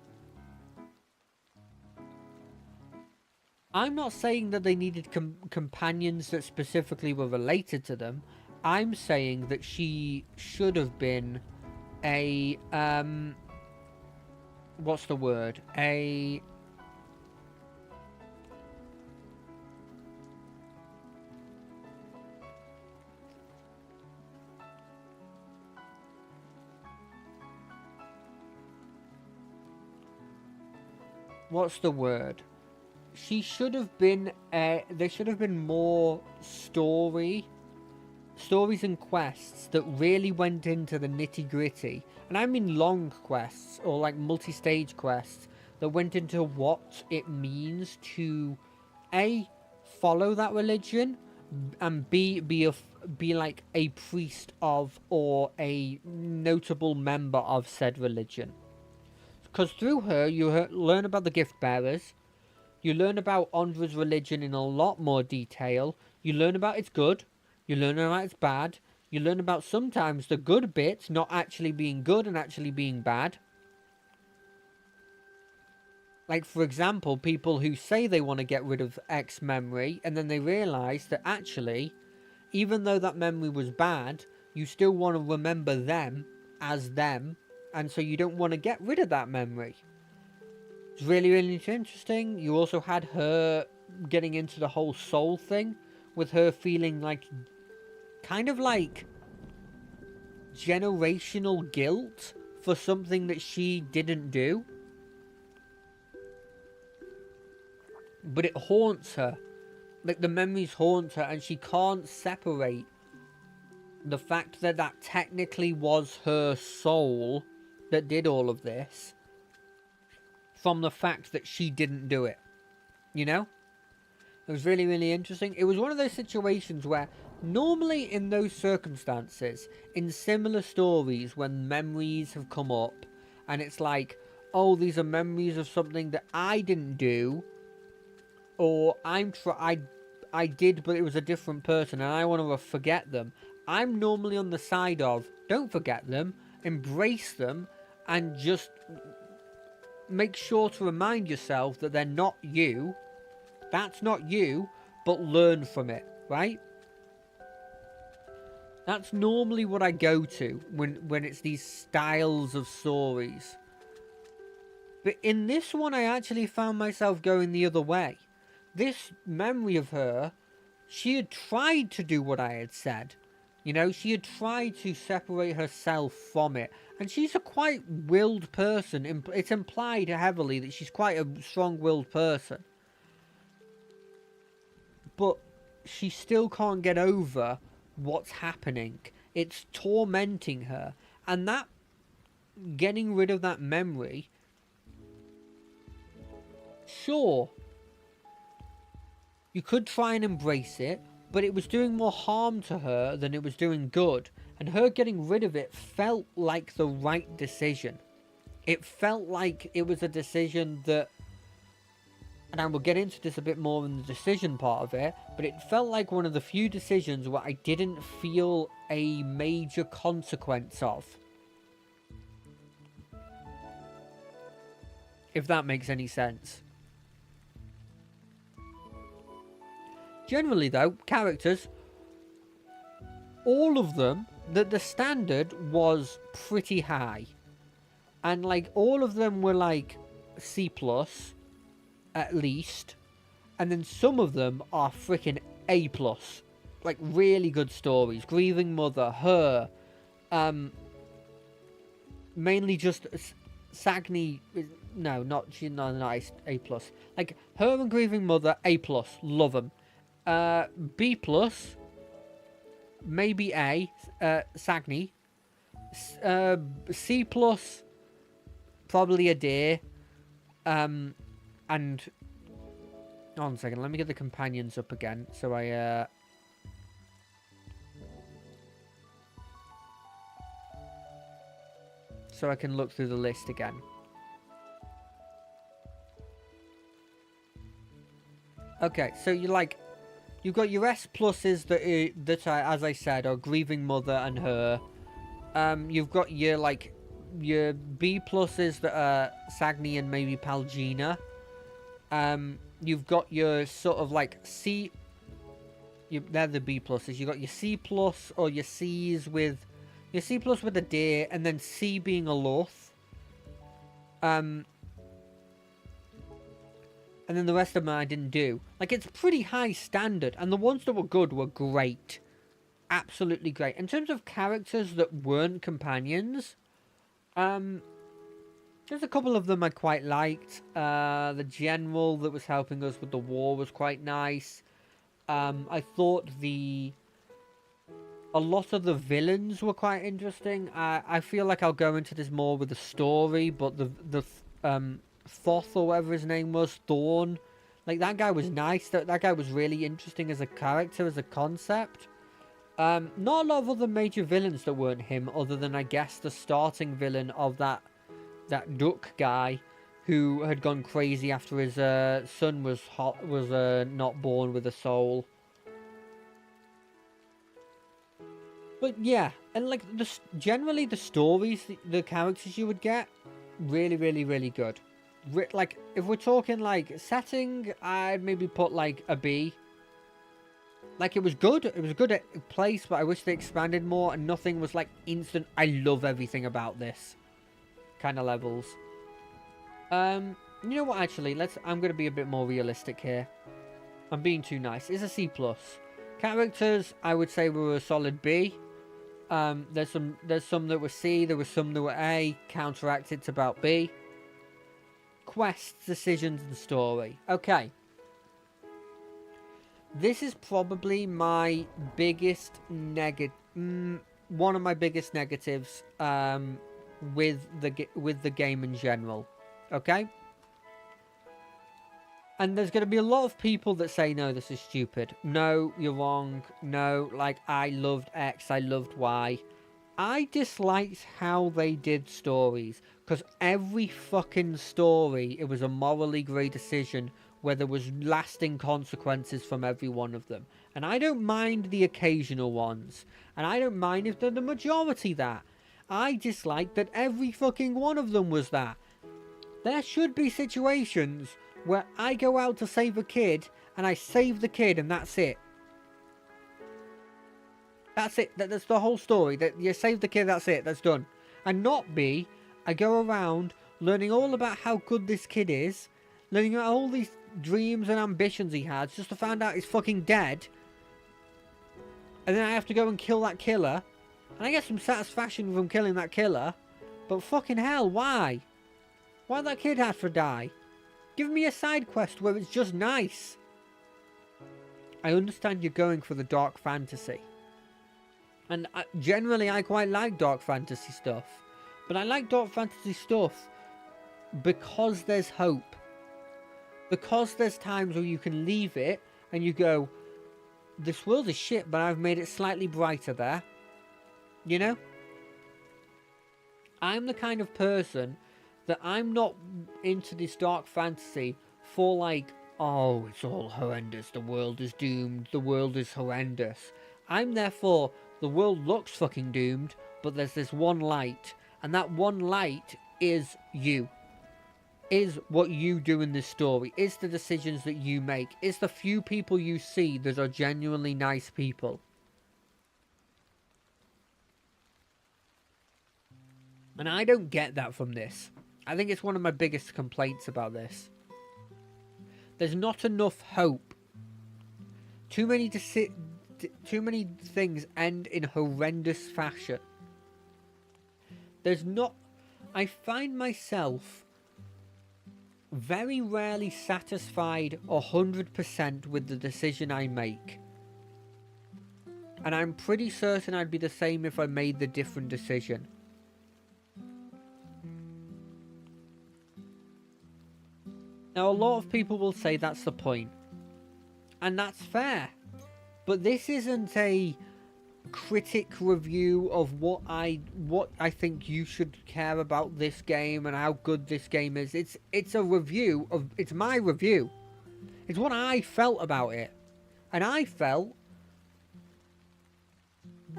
A: I'm not saying that they needed companions that specifically were related to them. I'm saying that she should have been a, what's the word? What's the word? She should have been, there should have been more stories and quests that really went into the nitty gritty. And I mean long quests, or like multi-stage quests, that went into what it means to, A, follow that religion, and B, be like a priest of, or a notable member of said religion. Because through her, you learn about the gift bearers. You learn about Ondra's religion in a lot more detail. You learn about its good. You learn about its bad. You learn about sometimes the good bits not actually being good and actually being bad. Like, for example, people who say they want to get rid of X memory, and then they realise that actually, even though that memory was bad, you still want to remember them as them, and so you don't want to get rid of that memory. It's really, really interesting. You also had her getting into the whole soul thing, with her feeling like, kind of like, generational guilt for something that she didn't do. But it haunts her. Like, the memories haunt her, and she can't separate the fact that that technically was her soul that did all of this from the fact that she didn't do it. You know? It was really, really interesting. It was one of those situations where normally in those circumstances, in similar stories, when memories have come up, and it's like, oh, these are memories of something that I didn't do, or I did, but it was a different person, and I want to forget them. I'm normally on the side of, don't forget them, embrace them, and just make sure to remind yourself that they're not you. That's not you, but learn from it, right? That's normally what I go to when it's these styles of stories. But in this one, I actually found myself going the other way. This memory of her, she had tried to do what I had said. You know, she had tried to separate herself from it. And she's a quite willed person. It's implied heavily that she's quite a strong-willed person. But she still can't get over what's happening. It's tormenting her. And that, getting rid of that memory, sure, you could try and embrace it, but it was doing more harm to her than it was doing good. And her getting rid of it felt like the right decision. It felt like it was a decision that, and I will get into this a bit more in the decision part of it, but it felt like one of the few decisions where I didn't feel a major consequence of. If that makes any sense. Generally though, characters, all of them, the standard was pretty high. And like, all of them were like C+, at least. And then some of them are freaking A+. Like, really good stories. Grieving Mother, Her, mainly just Sagni, no, not, she's not A+. Like, Her and Grieving Mother, A+, love them. B+, maybe A, Sagni. C+, probably a D. And, hold on a second, let me get the companions up again, so I, so I can look through the list again. Okay, so you've got your S pluses that are, as I said, are Grieving Mother and Her. You've got your B pluses that are Sagni and maybe Palgina. You've got your sort of like C. They're the B pluses. You've got your C plus or your C's with your C plus with a D, and then C being a Loth. And then the rest of them I didn't do. Like, it's pretty high standard, and the ones that were good were great. Absolutely great. In terms of characters that weren't companions, there's a couple of them I quite liked. The general that was helping us with the war was quite nice. I thought a lot of the villains were quite interesting. I feel like I'll go into this more with the story, but the Thoth or whatever his name was, Thorn, like, that guy was nice. That guy was really interesting as a character, as a concept. Not a lot of other major villains that weren't him, other than, I guess, the starting villain of that duck guy who had gone crazy after his son was not born with a soul. But yeah, and like, generally the stories, the characters you would get, really, really, really good. like, if we're talking, like, setting, I'd maybe put, like, a B. Like, it was good. It was a good place, but I wish they expanded more, and nothing was, like, instant, I love everything about this kind of levels. You know what, actually, I'm going to be a bit more realistic here. I'm being too nice. It's a C+. Characters, I would say, were a solid B. There's some that were C, there were some that were A. Counteract, it's about B. Quests, decisions, and story. Okay. This is probably my biggest one of my biggest negatives with the game in general. Okay? And there's going to be a lot of people that say, no, this is stupid. No, you're wrong. No, like, I loved X, I loved Y. I disliked how they did stories. Because every fucking story, it was a morally grey decision where there was lasting consequences from every one of them. And I don't mind the occasional ones. And I don't mind if they're the majority that. I dislike that every fucking one of them was that. There should be situations where I go out to save a kid, and I save the kid, and that's it. That's it. That's the whole story. That you save the kid, that's it. That's done. And not be, I go around learning all about how good this kid is, learning about all these dreams and ambitions he has, just to find out he's fucking dead. And then I have to go and kill that killer. And I get some satisfaction from killing that killer. But fucking hell, why? Why'd that kid have to die? Give me a side quest where it's just nice. I understand you're going for the dark fantasy. And generally I quite like dark fantasy stuff. But I like dark fantasy stuff because there's hope. Because there's times where you can leave it and you go, this world is shit, but I've made it slightly brighter there. You know? I'm the kind of person that I'm not into this dark fantasy for, like, oh, it's all horrendous, the world is doomed, the world is horrendous. I'm there for, the world looks fucking doomed, but there's this one light, and that one light is you. Is what you do in this story, is the decisions that you make, is the few people you see that are genuinely nice people. And I don't get that from this. I think it's one of my biggest complaints about this. There's not enough hope. Too many things end in horrendous fashion. There's not... I find myself very rarely satisfied 100% with the decision I make. And I'm pretty certain I'd be the same if I made the different decision. Now, a lot of people will say that's the point. And that's fair. But this isn't a critic review of what I think you should care about this game and how good this game is. It's a review of... It's my review. It's what I felt about it. And I felt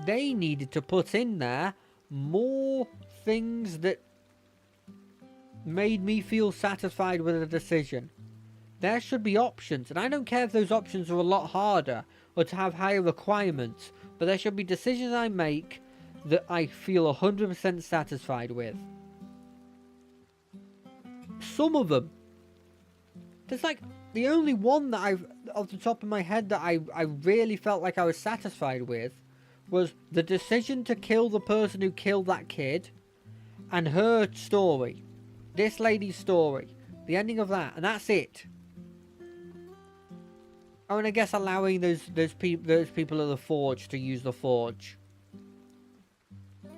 A: they needed to put in there more things that made me feel satisfied with a decision. There should be options, and I don't care if those options are a lot harder or to have higher requirements, but there should be decisions I make that I feel 100% satisfied with. Some of them. There's like, the only one that I've, off the top of my head, that I really felt like I was satisfied with was the decision to kill the person who killed that kid and her story. This lady's story. The ending of that. And that's it. Oh, and I guess allowing those people at the Forge to use the Forge. In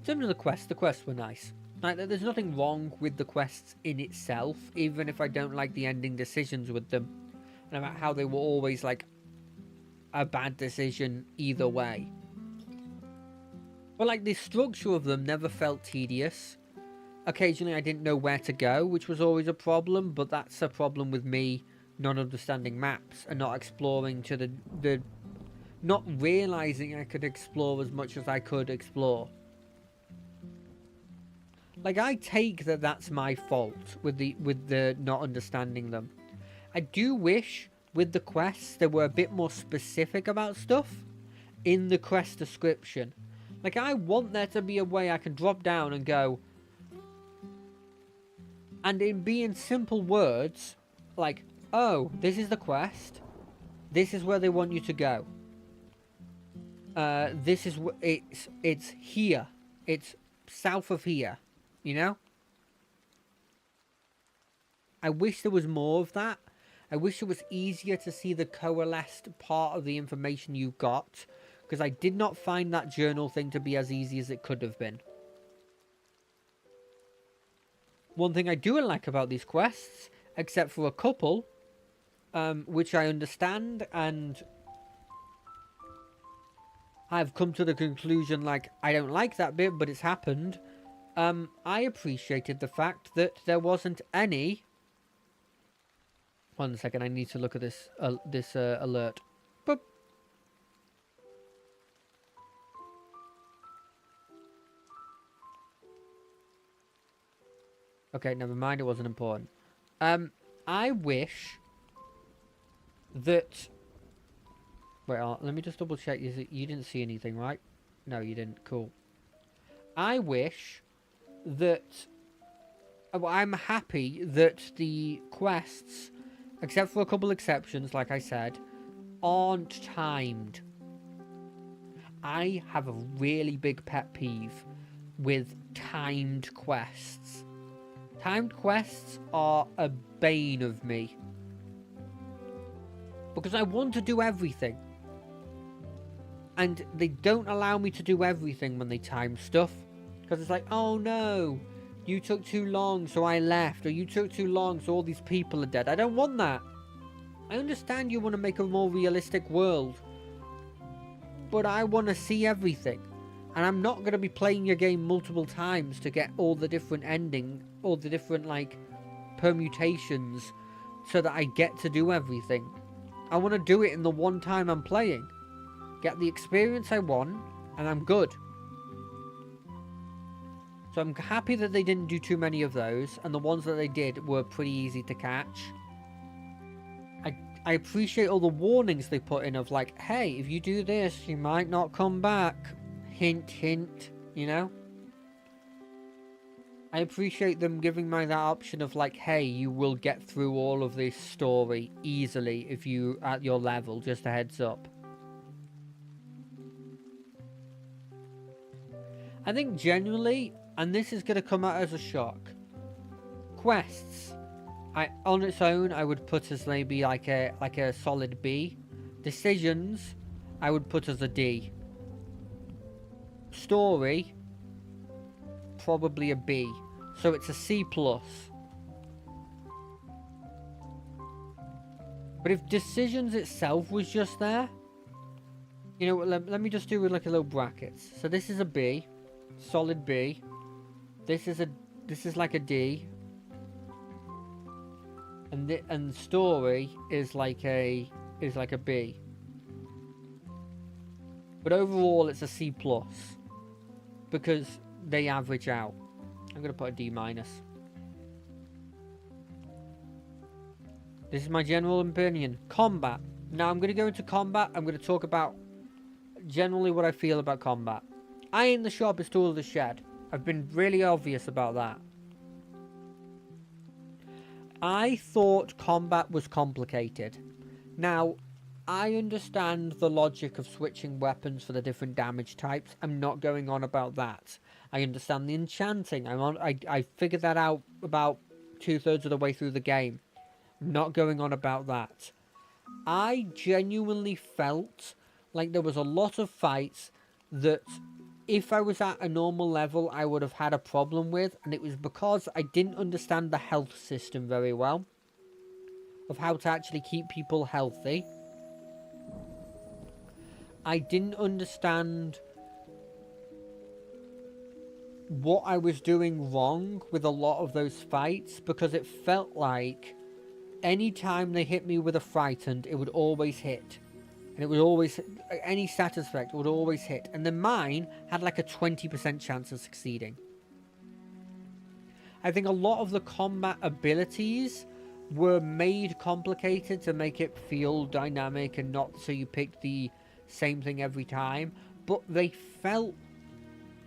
A: terms of the quests were nice. Like, there's nothing wrong with the quests in itself, even if I don't like the ending decisions with them. And about how they were always, like, a bad decision either way. But, like, the structure of them never felt tedious. Occasionally I didn't know where to go, which was always a problem, but that's a problem with me not understanding maps and not exploring to the not realizing I could explore as much as I could explore. Like, I take that that's my fault with the not understanding them. I do wish with the quests they were a bit more specific about stuff in the quest description. Like, I want there to be a way I can drop down and go, and in being simple words, like, oh, this is the quest. This is where they want you to go. This is it's here. It's south of here. You know? I wish there was more of that. I wish it was easier to see the coalesced part of the information you got, because I did not find that journal thing to be as easy as it could have been. One thing I do like about these quests, except for a couple, which I understand, and I've come to the conclusion, like, I don't like that bit, but it's happened. I appreciated the fact that there wasn't any... One second, I need to look at this alert. Boop. Okay, never mind, it wasn't important. I wish that... Wait, let me just double check. You didn't see anything, right? No, you didn't. Cool. I wish that... I'm happy that the quests, except for a couple exceptions, like I said, aren't timed. I have a really big pet peeve with timed quests. Timed quests are a bane of me. Because I want to do everything. And they don't allow me to do everything when they time stuff. Because it's like, oh no, you took too long, so I left. Or you took too long, so all these people are dead. I don't want that. I understand you want to make a more realistic world. But I want to see everything. And I'm not going to be playing your game multiple times to get all the different ending, all the different, like, permutations, so that I get to do everything. I want to do it in the one time I'm playing. Get the experience I want, and I'm good. So I'm happy that they didn't do too many of those, and the ones that they did were pretty easy to catch. I appreciate all the warnings they put in of like, hey, if you do this, you might not come back. Hint, hint, you know? I appreciate them giving me that option of like, hey, you will get through all of this story easily if you at your level, just a heads up. I think genuinely, and this is going to come out as a shock, quests, on its own, I would put as maybe like a solid B. Decisions, I would put as a D. Story, probably a B. So it's a C+. But if decisions itself was just there, you know, let me just do with like a little brackets. So this is a B, solid B. This is like a D. And story is like a B. But overall it's a C+. Because they average out. I'm going to put a D-. This is my general opinion. Combat. Now I'm going to go into combat. I'm going to talk about generally what I feel about combat. I ain't the sharpest tool of the shed. I've been really obvious about that. I thought combat was complicated. Now, I understand the logic of switching weapons for the different damage types. I'm not going on about that. I understand the enchanting. I figured that out about 2/3 of the way through the game. I'm not going on about that. I genuinely felt like there was a lot of fights that if I was at a normal level, I would have had a problem with, and it was because I didn't understand the health system very well, of how to actually keep people healthy. I didn't understand what I was doing wrong with a lot of those fights, because it felt like any time they hit me with a frightened, it would always hit. And it would always, any status effect would always hit. And then mine had like a 20% chance of succeeding. I think a lot of the combat abilities were made complicated to make it feel dynamic and not so you picked the same thing every time, but they felt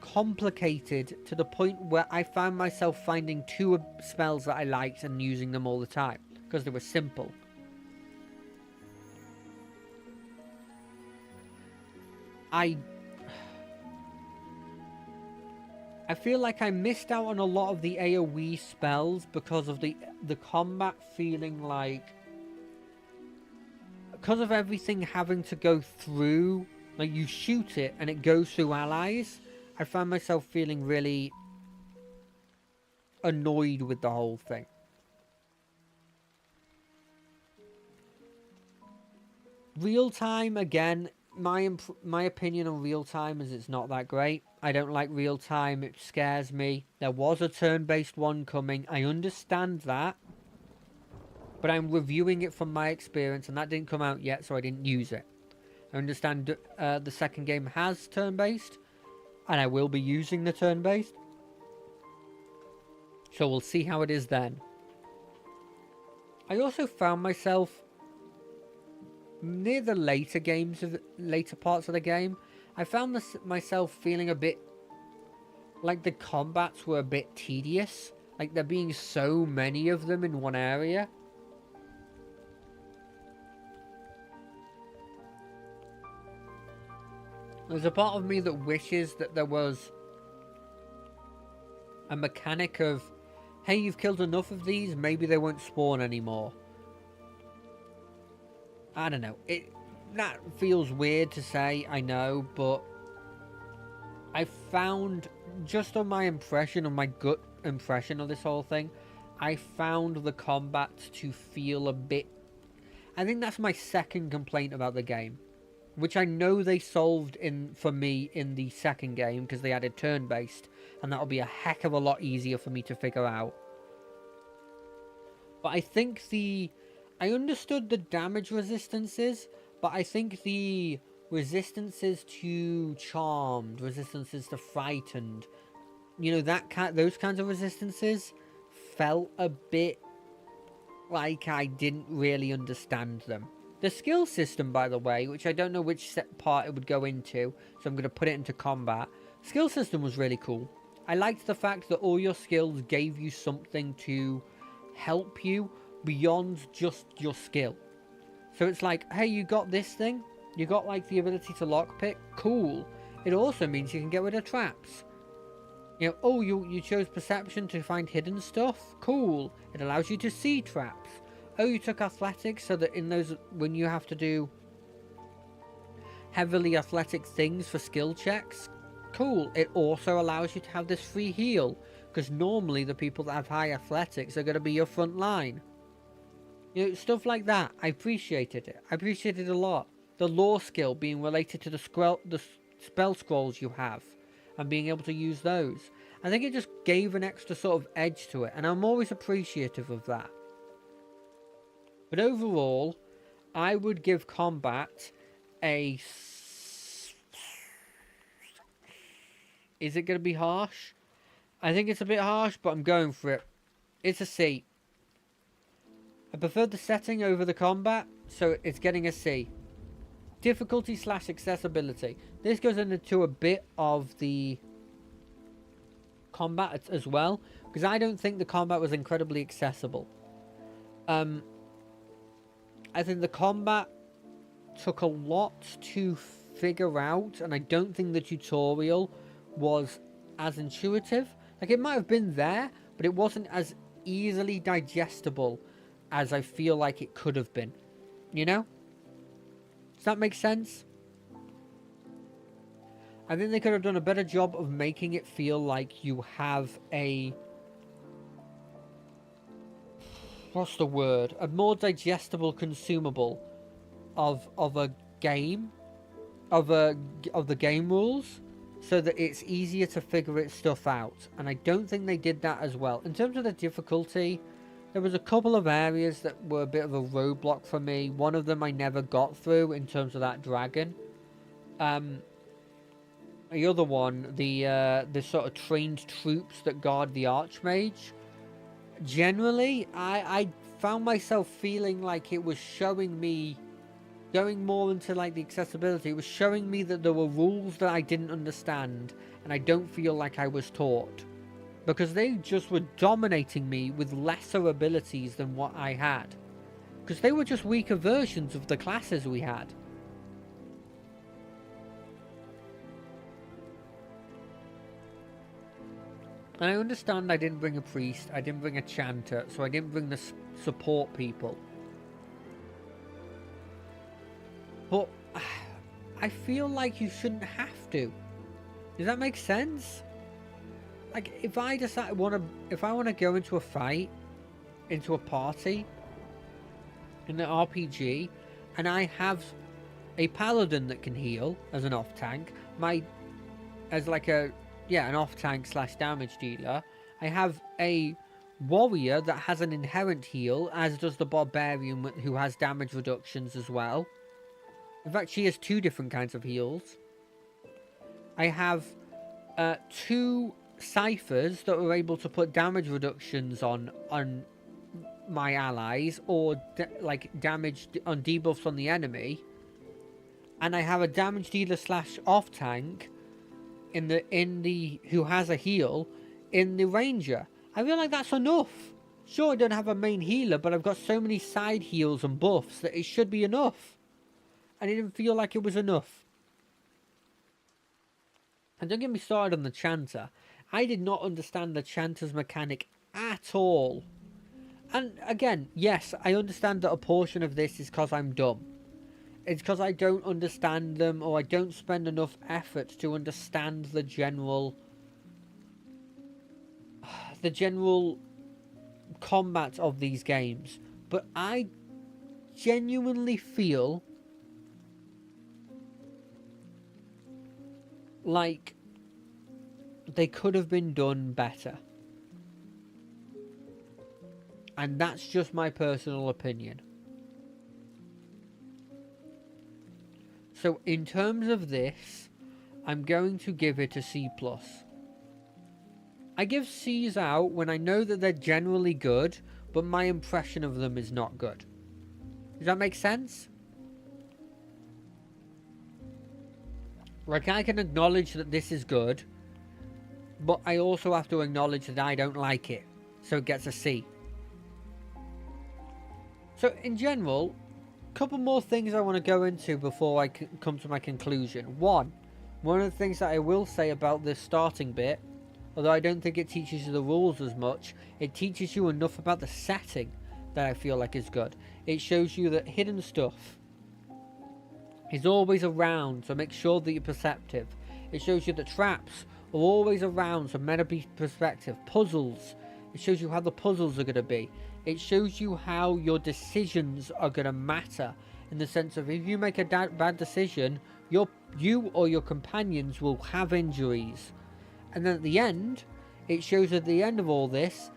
A: complicated to the point where I found myself finding two spells that I liked and using them all the time because they were simple. I feel like I missed out on a lot of the AoE spells because of the combat feeling like, because of everything having to go through, like you shoot it and it goes through allies. I found myself feeling really annoyed with the whole thing. Real time, again, my opinion on real time is it's not that great. I don't like real time. It scares me. There was a turn-based one coming. I understand that. But I'm reviewing it from my experience, and that didn't come out yet, so I didn't use it. I understand the second game has turn-based, and I will be using the turn-based. So we'll see how it is then. I also found myself near the later parts of the game, I found myself feeling a bit like the combats were a bit tedious. Like there being so many of them in one area. There's a part of me that wishes that there was a mechanic of, hey, you've killed enough of these, maybe they won't spawn anymore. I don't know. That feels weird to say, I know, but I found, just on my impression, on my gut impression of this whole thing, I found the combat to feel a bit... I think that's my second complaint about the game, which I know they solved for me in the second game because they added turn-based, and that'll be a heck of a lot easier for me to figure out. But I think I understood the damage resistances, but I think the resistances to charmed, resistances to frightened, you know, those kinds of resistances felt a bit like I didn't really understand them. The skill system, by the way, which I don't know which part it would go into, so I'm going to put it into combat. Skill system was really cool. I liked the fact that all your skills gave you something to help you beyond just your skill. So it's like, hey, you got this thing, you got like the ability to lockpick, cool. It also means you can get rid of traps. You know, oh, you chose perception to find hidden stuff, cool. It allows you to see traps. Oh, you took athletics so that in those, when you have to do heavily athletic things for skill checks, cool. It also allows you to have this free heal, because normally the people that have high athletics are going to be your front line. You know, stuff like that. I appreciated it. I appreciated it a lot. The lore skill being related to the spell scrolls you have, and being able to use those. I think it just gave an extra sort of edge to it, and I'm always appreciative of that. But overall, I would give combat a... Is it going to be harsh? I think it's a bit harsh, but I'm going for it. It's a C. I preferred the setting over the combat, so it's getting a C. Difficulty / accessibility. This goes into a bit of the combat as well, because I don't think the combat was incredibly accessible. I think the combat took a lot to figure out, and I don't think the tutorial was as intuitive. Like, it might have been there, but it wasn't as easily digestible as I feel like it could have been. You know? Does that make sense? I think they could have done a better job of making it feel like you have a... What's the word? A more digestible consumable of a game, of the game rules, so that it's easier to figure its stuff out. And I don't think they did that as well. In terms of the difficulty, there was a couple of areas that were a bit of a roadblock for me. One of them I never got through in terms of that dragon. The other one, the sort of trained troops that guard the Archmage, generally, I found myself feeling like it was showing me, going more into like the accessibility, it was showing me that there were rules that I didn't understand, and I don't feel like I was taught. Because they just were dominating me with lesser abilities than what I had. Because they were just weaker versions of the classes we had. And I understand I didn't bring a priest, I didn't bring a chanter, so I didn't bring the support people. But I feel like you shouldn't have to. Does that make sense? Like, if I decide if I want to go into a fight, into a party, in an RPG, and I have a paladin that can heal as an off tank, as like an off tank / damage dealer. I have a warrior that has an inherent heal, as does the barbarian who has damage reductions as well. In fact, she has 2 different kinds of heals. I have 2 ciphers that are able to put damage reductions on my allies, or damage on debuffs on the enemy. And I have a damage dealer / off tank in the who has a heal in the ranger. I feel like that's enough. Sure, I don't have a main healer, but I've got so many side heals and buffs that it should be enough. And it didn't feel like it was enough. And don't get me started on the chanter. I did not understand the chanter's mechanic at all. And again, yes, I understand that a portion of this is because I'm dumb. It's because I don't understand them, or I don't spend enough effort to understand the general combat of these games. But I genuinely feel like they could have been done better. And that's just my personal opinion. So in terms of this, I'm going to give it a C+. I give C's out when I know that they're generally good, but my impression of them is not good. Does that make sense? Like, I can acknowledge that this is good, but I also have to acknowledge that I don't like it, so it gets a C. So, in general, a couple more things I want to go into before I come to my conclusion. One of the things that I will say about this starting bit, although I don't think it teaches you the rules as much, it teaches you enough about the setting that I feel like is good. It shows you that hidden stuff is always around, so make sure that you're perceptive. It shows you that traps are always around, so better be perspective. Puzzles, it shows you how the puzzles are going to be. It shows you how your decisions are going to matter, in the sense of if you make a bad decision, you or your companions will have injuries. And then at the end, it shows at the end of all this,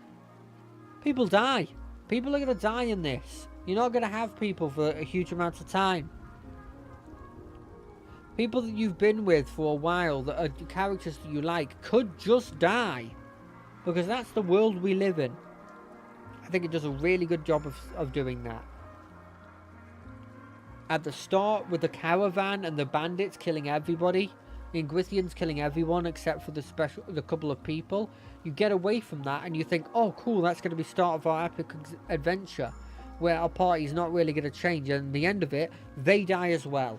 A: people die. People are going to die in this. You're not going to have people for a huge amount of time. People that you've been with for a while, that are characters that you like, could just die. Because that's the world we live in. I think it does a really good job of doing that. At the start, with the caravan and the bandits killing everybody, the Ingwithians killing everyone except for the couple of people, you get away from that and you think, oh cool, that's going to be start of our epic adventure, where our party's not really going to change, and at the end of it, they die as well.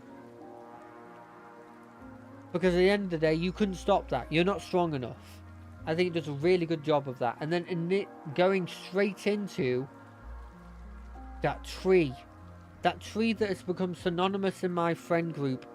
A: Because at the end of the day, you couldn't stop that. You're not strong enough. I think it does a really good job of that. And then going straight into that tree. That tree that has become synonymous in my friend group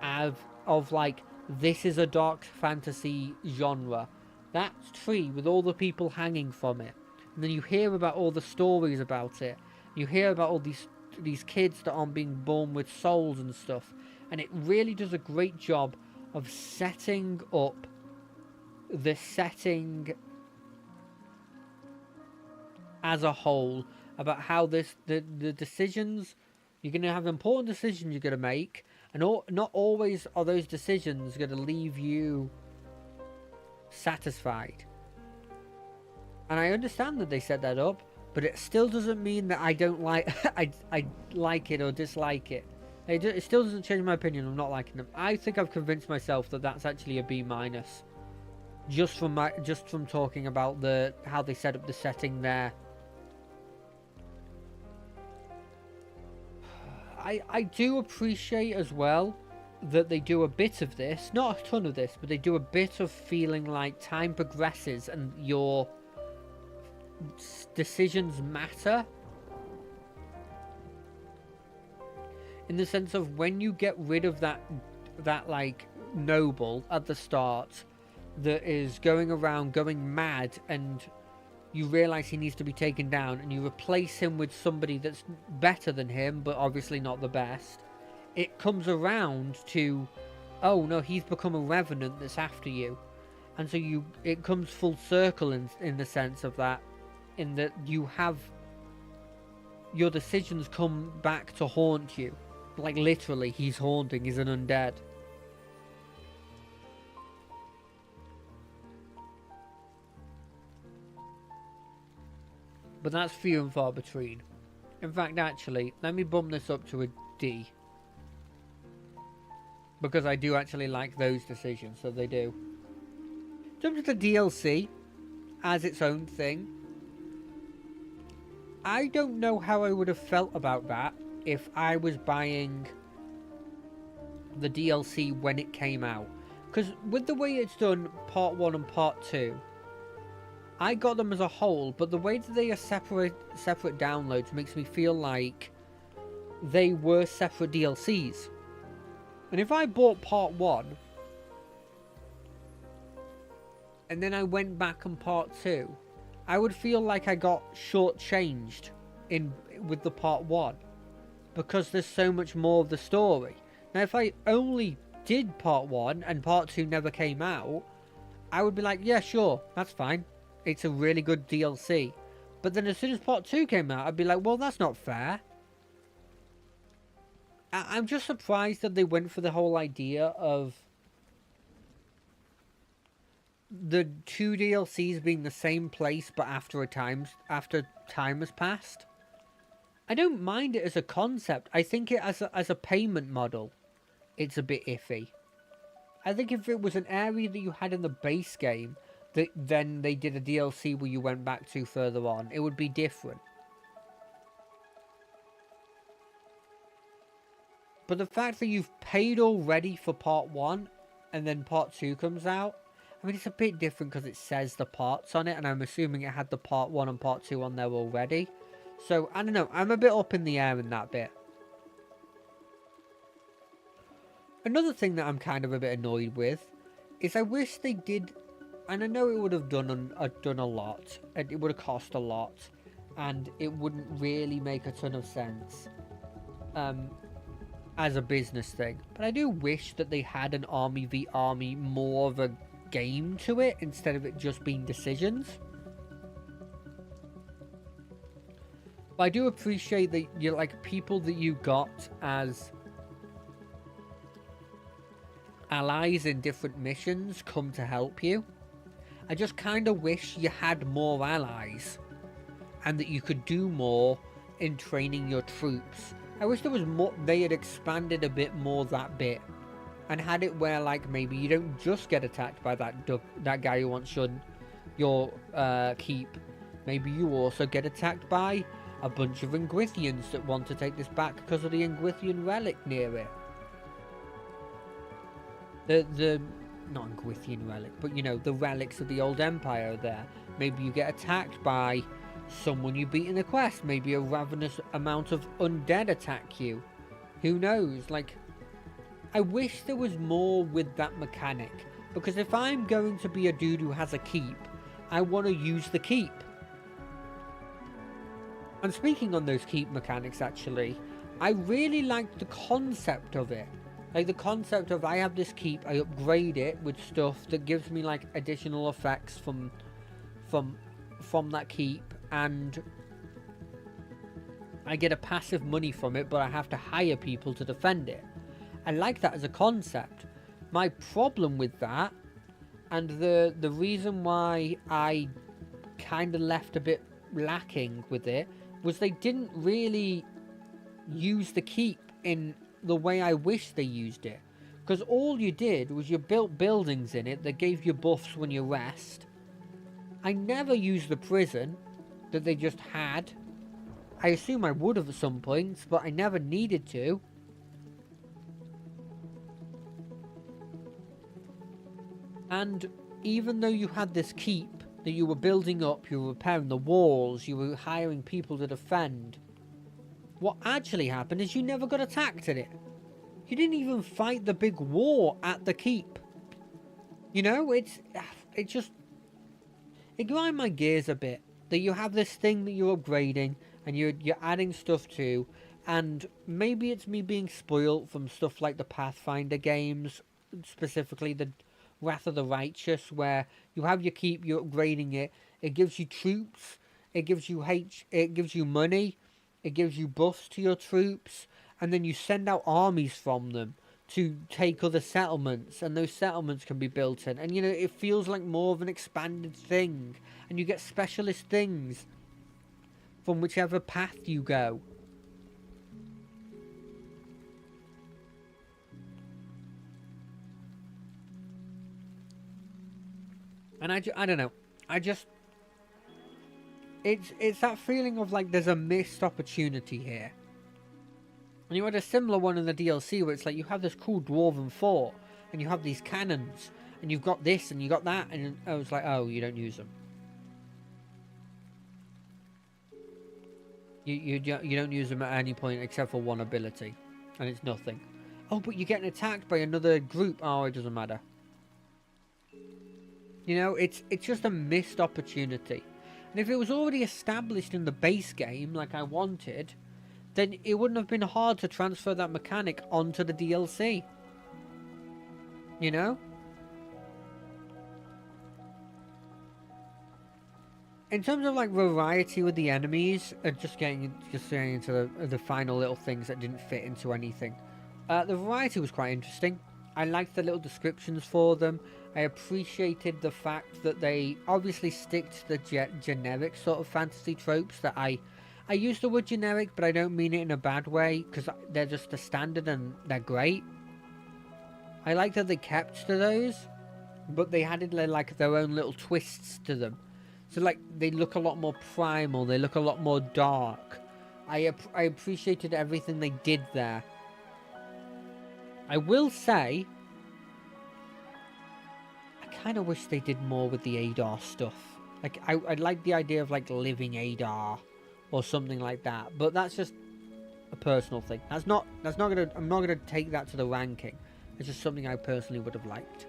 A: of like, this is a dark fantasy genre. That tree with all the people hanging from it. And then you hear about all the stories about it. You hear about all these kids that aren't being born with souls and stuff. And it really does a great job of setting up the setting as a whole, about how the decisions, you're going to have important decisions you're going to make, and not always are those decisions going to leave you satisfied. And I understand that they set that up, but it still doesn't mean that I don't like I like it or dislike it. It still doesn't change my opinion of not liking them. I think I've convinced myself that that's actually a B minus, just from talking about how they set up the setting there. I do appreciate as well that they do a bit of this, not a ton of this, but they do a bit of feeling like time progresses and your decisions matter. In the sense of when you get rid of that like noble at the start that is going around going mad and you realize he needs to be taken down and you replace him with somebody that's better than him but obviously not the best, it comes around to, oh no, he's become a revenant that's after you. And so it comes full circle in the sense of that, in that you have your decisions come back to haunt you. Like literally, he's haunting, he's an undead. But that's few and far between. In fact, actually, let me bump this up to a D. Because I do actually like those decisions, so they do. In terms of the DLC, as its own thing, I don't know how I would have felt about that if I was buying the DLC when it came out. Because with the way it's done, Part 1 and Part 2, I got them as a whole, but the way that they are separate downloads makes me feel like they were separate DLCs. And if I bought Part 1, and then I went back on Part 2, I would feel like I got shortchanged with the Part 1. Because there's so much more of the story. Now, if I only did Part 1 and Part 2 never came out, I would be like, yeah, sure, that's fine. It's a really good DLC. But then as soon as Part 2 came out, I'd be like, well, that's not fair. I'm just surprised that they went for the whole idea of the two DLCs being the same place, but after time has passed. I don't mind it as a concept. I think it as a payment model, it's a bit iffy. I think if it was an area that you had in the base game, then they did a DLC where you went back to further on, it would be different. But the fact that you've paid already for Part 1, and then Part 2 comes out, I mean, it's a bit different because it says the parts on it, and I'm assuming it had the Part 1 and Part 2 on there already. So, I don't know, I'm a bit up in the air in that bit. Another thing that I'm kind of a bit annoyed with is I wish they did, and I know it would have done a lot, and it would have cost a lot, and it wouldn't really make a ton of sense as a business thing. But I do wish that they had an army v army more of a game to it instead of it just being decisions. But I do appreciate that you're like people that you got as allies in different missions come to help you. I just kind of wish you had more allies and that you could do more in training your troops. I wish there was more, they had expanded a bit more that bit and had it where like maybe you don't just get attacked by that guy who wants your keep. Maybe you also get attacked by a bunch of Ingwithians that want to take this back because of the Ingwithian relic near it. The not Ingwithian relic, but you know, the relics of the old empire are there. Maybe you get attacked by someone you beat in a quest. Maybe a ravenous amount of undead attack you. Who knows? Like, I wish there was more with that mechanic. Because if I'm going to be a dude who has a keep, I want to use the keep. And speaking on those keep mechanics, actually, I really like the concept of it. Like the concept of I have this keep, I upgrade it with stuff that gives me like additional effects from that keep, and I get a passive money from it, but I have to hire people to defend it. I like that as a concept. My problem with that, and the reason why I kind of left a bit lacking with it was they didn't really use the keep in the way I wish they used it. Because all you did was you built buildings in it that gave you buffs when you rest. I never used the prison that they just had. I assume I would have at some points, but I never needed to. And even though you had this keep that you were building up, you were repairing the walls, you were hiring people to defend, what actually happened is you never got attacked at it. You didn't even fight the big war at the keep. You know, it grind my gears a bit that you have this thing that you're upgrading and you're adding stuff to, and maybe it's me being spoiled from stuff like the Pathfinder games, specifically the Wrath of the Righteous, where you have your keep, you're upgrading it, it gives you troops, it gives you money, it gives you buffs to your troops, and then you send out armies from them to take other settlements, and those settlements can be built in, and you know, it feels like more of an expanded thing, and you get specialist things from whichever path you go. And I don't know, it's that feeling of like there's a missed opportunity here. And you had a similar one in the DLC where it's like you have this cool dwarven fort and you have these cannons and you've got this and you got that, and I was like, oh, you don't use them. You don't use them at any point except for one ability, and it's nothing. Oh, but you're getting attacked by another group. Oh, it doesn't matter. You know, it's just a missed opportunity. And if it was already established in the base game like I wanted, then it wouldn't have been hard to transfer that mechanic onto the DLC. You know? In terms of like variety with the enemies, just getting into the final little things that didn't fit into anything. The variety was quite interesting. I liked the little descriptions for them. I appreciated the fact that they obviously stick to the generic sort of fantasy tropes that I use the word generic, but I don't mean it in a bad way, because they're just the standard and they're great. I like that they kept to those, but they added like their own little twists to them. So like they look a lot more primal, they look a lot more dark. I appreciated everything they did there. I will say, I kind of wish they did more with the Adar stuff. Like I'd like the idea of like living Adar or something like that, but that's just a personal thing. I'm not gonna take that to the ranking. It's just something I personally would have liked.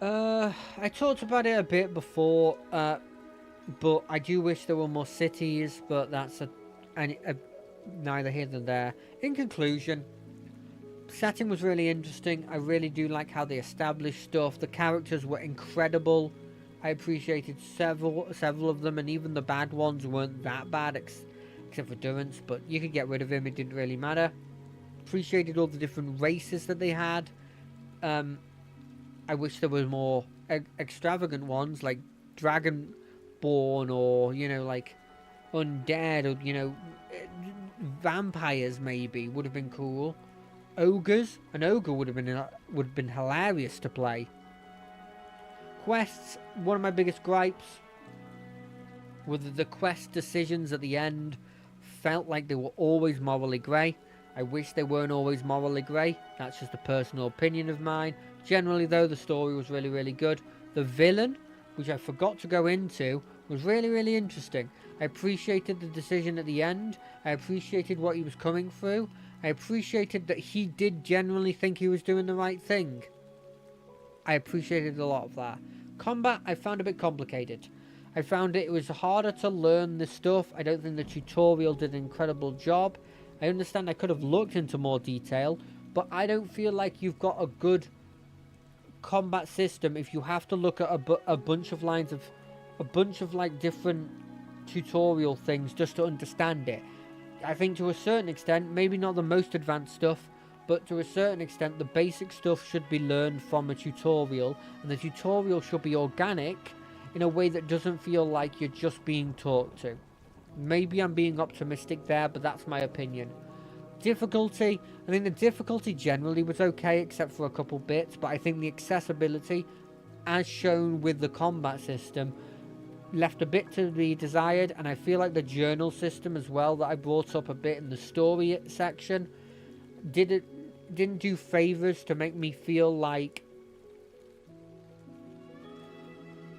A: I talked about it a bit before, but I do wish there were more cities, but that's neither here nor there. In conclusion, setting was really interesting. I really do like how they established stuff. The characters were incredible. I appreciated several of them, and even the bad ones weren't that bad, except for Durance, but you could get rid of him, it didn't really matter. Appreciated all the different races that they had. I wish there were more extravagant ones, like Dragonborn, or, you know, like undead, or, you know, vampires maybe would have been cool. Ogres, an ogre would have been hilarious to play. Quests, one of my biggest gripes were the quest decisions at the end felt like they were always morally grey. I wish they weren't always morally grey. That's just a personal opinion of mine. Generally though, the story was really, really good. The villain, which I forgot to go into, was really, really interesting. I appreciated the decision at the end. I appreciated what he was coming through. I appreciated that he did genuinely think he was doing the right thing. I appreciated a lot of that. Combat, I found a bit complicated. I found it was harder to learn this stuff. I don't think the tutorial did an incredible job. I understand I could have looked into more detail, but I don't feel like you've got a good combat system if you have to look at a bunch of lines of like different tutorial things just to understand it. I think to a certain extent, maybe not the most advanced stuff, but to a certain extent, the basic stuff should be learned from a tutorial, and the tutorial should be organic in a way that doesn't feel like you're just being taught to. Maybe I'm being optimistic there, but that's my opinion. Difficulty, I think the difficulty generally was okay, except for a couple bits, but I think the accessibility, as shown with the combat system, left a bit to be desired, and I feel like the journal system as well that I brought up a bit in the story section didn't do favors to make me feel like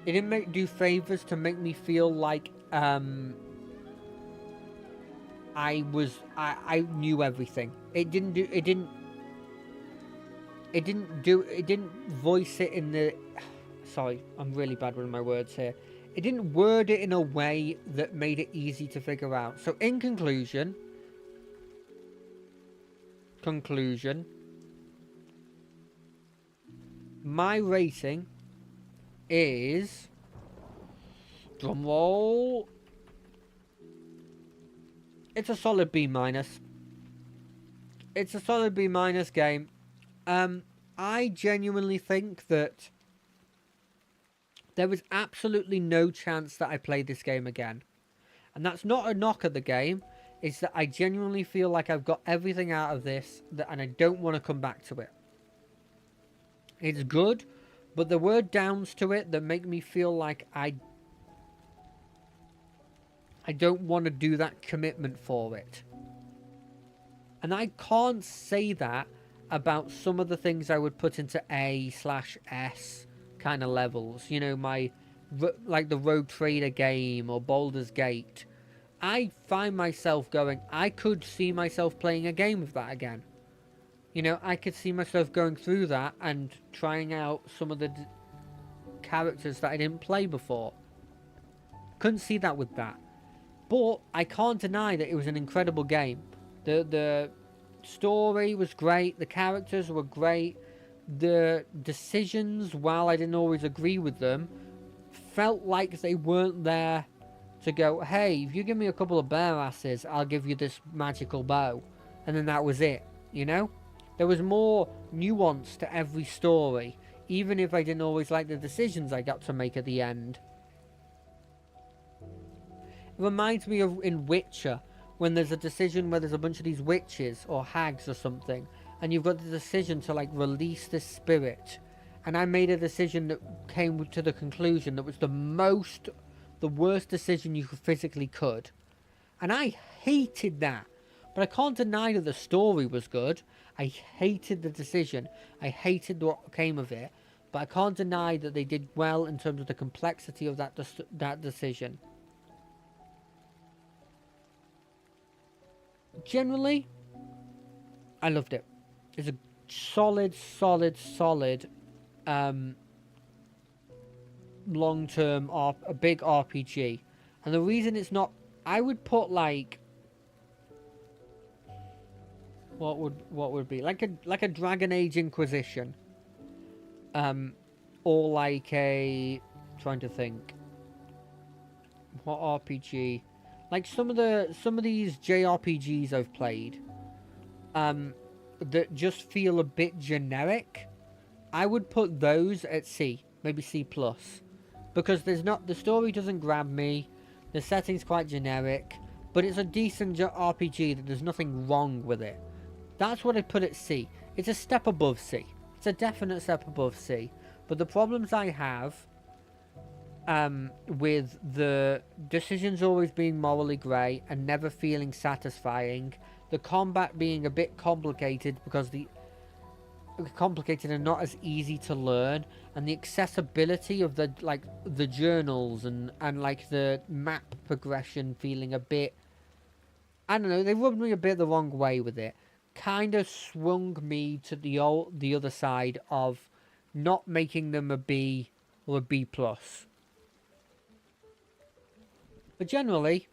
A: do favors to make me feel like I knew everything. It didn't voice it in the sorry, I'm really bad with my words here. It didn't word it in a way that made it easy to figure out. So in conclusion, my rating is, drumroll, it's a solid B-. It's a solid B- game. I genuinely think that there is absolutely no chance that I play this game again. And that's not a knock at the game. It's that I genuinely feel like I've got everything out of this, and I don't want to come back to it. It's good, but there were downs to it that make me feel like I don't want to do that commitment for it. And I can't say that about some of the things I would put into A/S kind of levels. You know, like the Rogue Trader game or Baldur's Gate. I find myself going, I could see myself playing a game of that again. You know, I could see myself going through that and trying out some of the characters that I didn't play before. Couldn't see that with that. But I can't deny that it was an incredible game. The story was great. The characters were great. The decisions, while I didn't always agree with them, felt like they weren't there to go, hey, if you give me a couple of bear asses, I'll give you this magical bow. And then that was it, you know? There was more nuance to every story, even if I didn't always like the decisions I got to make at the end. It reminds me of in Witcher, when there's a decision where there's a bunch of these witches or hags or something, and you've got the decision to like release this spirit. And I made a decision that came to the conclusion that was the worst decision you physically could. And I hated that. But I can't deny that the story was good. I hated the decision. I hated what came of it. But I can't deny that they did well in terms of the complexity of that decision. Generally, I loved it. It's a solid long-term, a big RPG. And the reason it's not, I would put like, what would be like a Dragon Age Inquisition, or like a, trying to think, what RPG, like some of these JRPGs I've played, that just feel a bit generic. I would put those at C, maybe C+, because the story doesn't grab me, the setting's quite generic, but it's a decent RPG that there's nothing wrong with it. That's what I put at C. It's a step above C. It's a definite step above C. But the problems I have with the decisions always being morally grey and never feeling satisfying, the combat being a bit complicated because complicated and not as easy to learn, and the accessibility of the journals and like the map progression feeling a bit, I don't know, they rubbed me a bit the wrong way with it. Kind of swung me to the other side of not making them a B or a B+. But generally,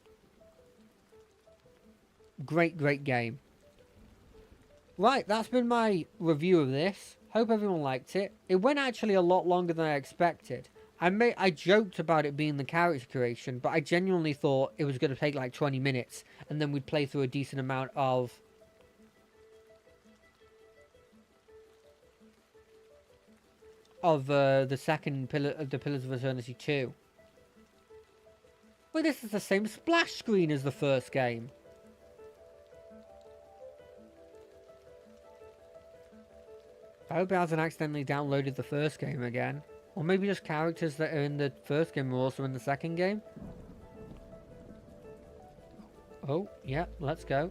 A: great game. Right, that's been my review of this. Hope everyone liked it. It went actually a lot longer than I expected. I joked about it being the character creation, but I genuinely thought it was going to take like 20 minutes, and then we'd play through a decent amount of of the second pillar of the Pillars of Eternity 2. Wait, this is the same splash screen as the first game. I hope it hasn't accidentally downloaded the first game again. Or maybe just characters that are in the first game are also in the second game. Oh, yeah, let's go.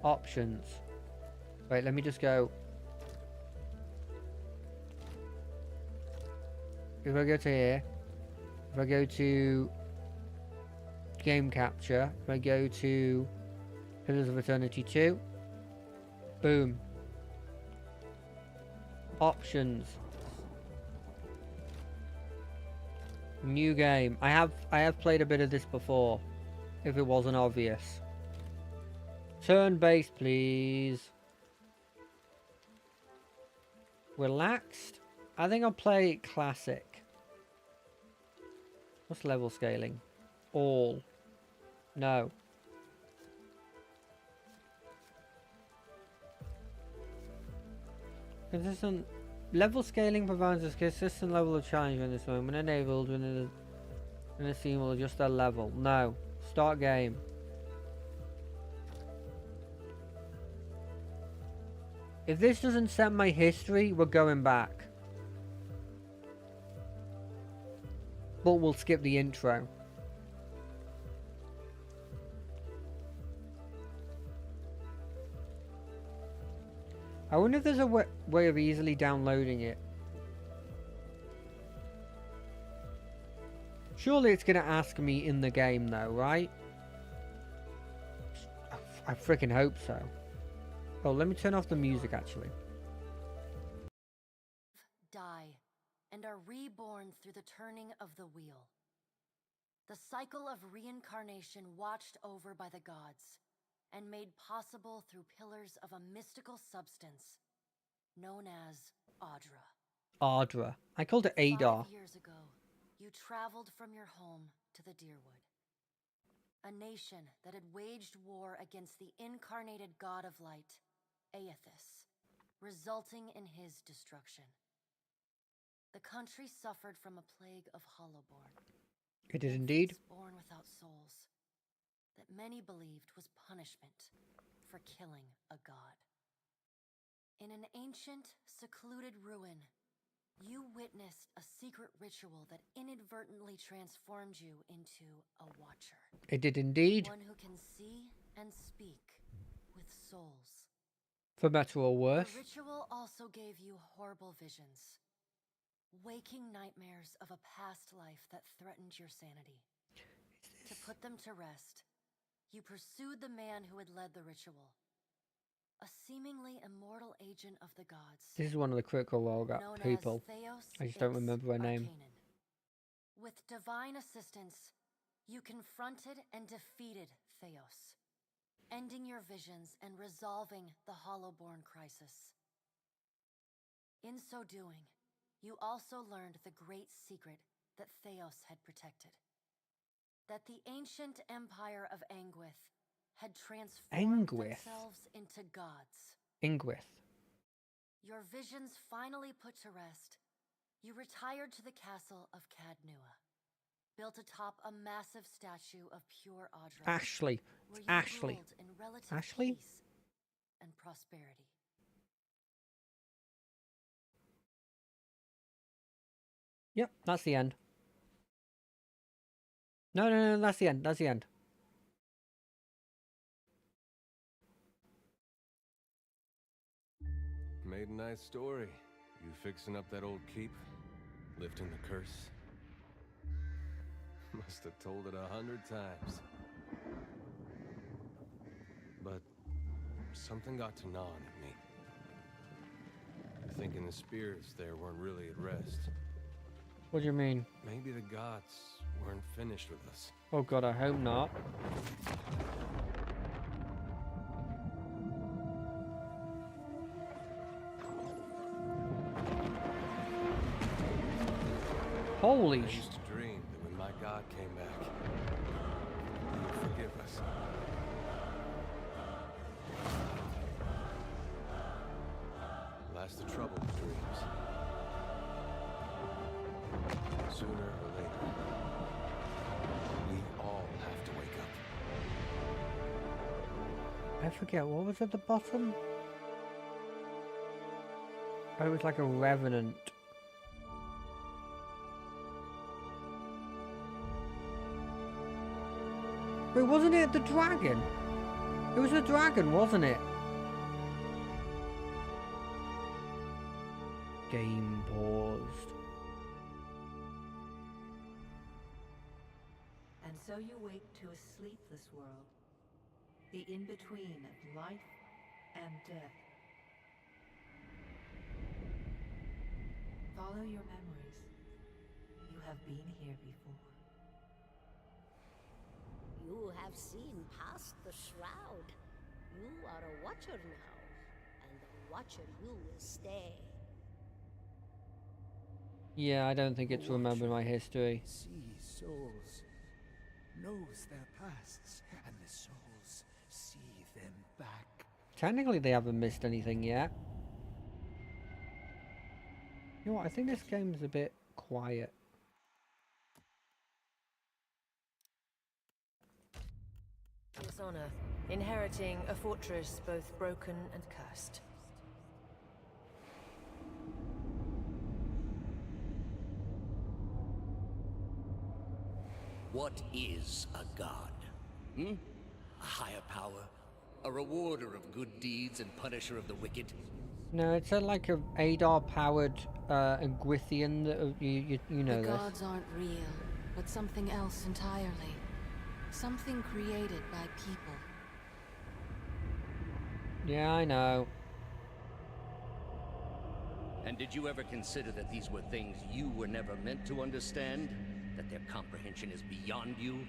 A: Options. Wait, let me just go. If I go to here, if I go to game capture, if I go to Pillars of Eternity 2, boom. Options. New game. I have played a bit of this before, if it wasn't obvious. Turn-based, please. Relaxed. I think I'll play classic. What's level scaling? All. No. Consistent level scaling provides a consistent level of challenge in this moment. When enabled, when a scene will adjust their level. No. Start game. If this doesn't set my history, we're going back. But we'll skip the intro. I wonder if there's a way of easily downloading it. Surely it's going to ask me in the game though, right? I freaking hope so. Oh, let me turn off the music actually.
B: Die and are reborn through the turning of the wheel. The cycle of reincarnation watched over by the gods and made possible through pillars of a mystical substance known as Audra.
A: Audra. I called it Adar.
B: 5 years ago, you traveled from your home to the Dyrwood, a nation that had waged war against the incarnated god of light, Aethys, resulting in his destruction. The country suffered from a plague of Hollowborn.
A: It did indeed.
B: Born without souls, that many believed was punishment for killing a god. In an ancient, secluded ruin, you witnessed a secret ritual that inadvertently transformed you into a watcher.
A: It did indeed.
B: One who can see and speak with souls.
A: For better or worse.
B: The ritual also gave you horrible visions. Waking nightmares of a past life that threatened your sanity. To put them to rest, you pursued the man who had led the ritual. A seemingly immortal agent of the gods.
A: This is one of the critical role people. I just don't remember her name.
B: With divine assistance, you confronted and defeated Theos, ending your visions and resolving the Hollowborn crisis. In so doing, you also learned the great secret that Theos had protected. That the ancient empire of Anguith had transformed themselves into gods.
A: Ingwith.
B: Your visions finally put to rest, you retired to the castle of Cadnua, built atop a massive statue of pure Audra.
A: Ashley.
B: Where you
A: Ashley.
B: ruled in relative
A: Ashley?
B: peace and prosperity.
A: Yep, that's the end. No, that's the end. That's the end.
C: Made a nice story. You fixing up that old keep? Lifting the curse? Must have told it 100 times. But something got to gnawing at me. Thinking the spirits there weren't really at rest.
A: What do you mean?
C: Maybe the gods weren't finished with us.
A: Oh god, I hope not. Holy
C: I used to dream that when my god came back, he would forgive us. last the troubled dreams. Sooner or later, we all have to wake up.
A: I forget, what was at the bottom? Oh, it was like a revenant. Wait, wasn't it the dragon? It was the dragon, wasn't it? Game paused.
D: And so you wake to a sleepless world, the in-between of life and death. Follow your memories. You have been here before.
E: You have seen past the shroud. You are a watcher now, and a watcher you will stay.
A: Yeah, I don't think it's remembered my history.
F: Sees souls, knows their pasts, and the souls see them back.
A: Technically, they haven't missed anything yet. You know what? I think this game's a bit quiet.
G: Dishonor, inheriting a fortress both broken and cursed.
H: What is a god? A higher power? A rewarder of good deeds and punisher of the wicked?
A: No, it's like a Adar-powered Gwithian. You know
B: The
A: this.
B: gods aren't real, but something else entirely. Something created by people.
A: Yeah, I know.
H: And did you ever consider that these were things you were never meant to understand? That their comprehension is beyond you?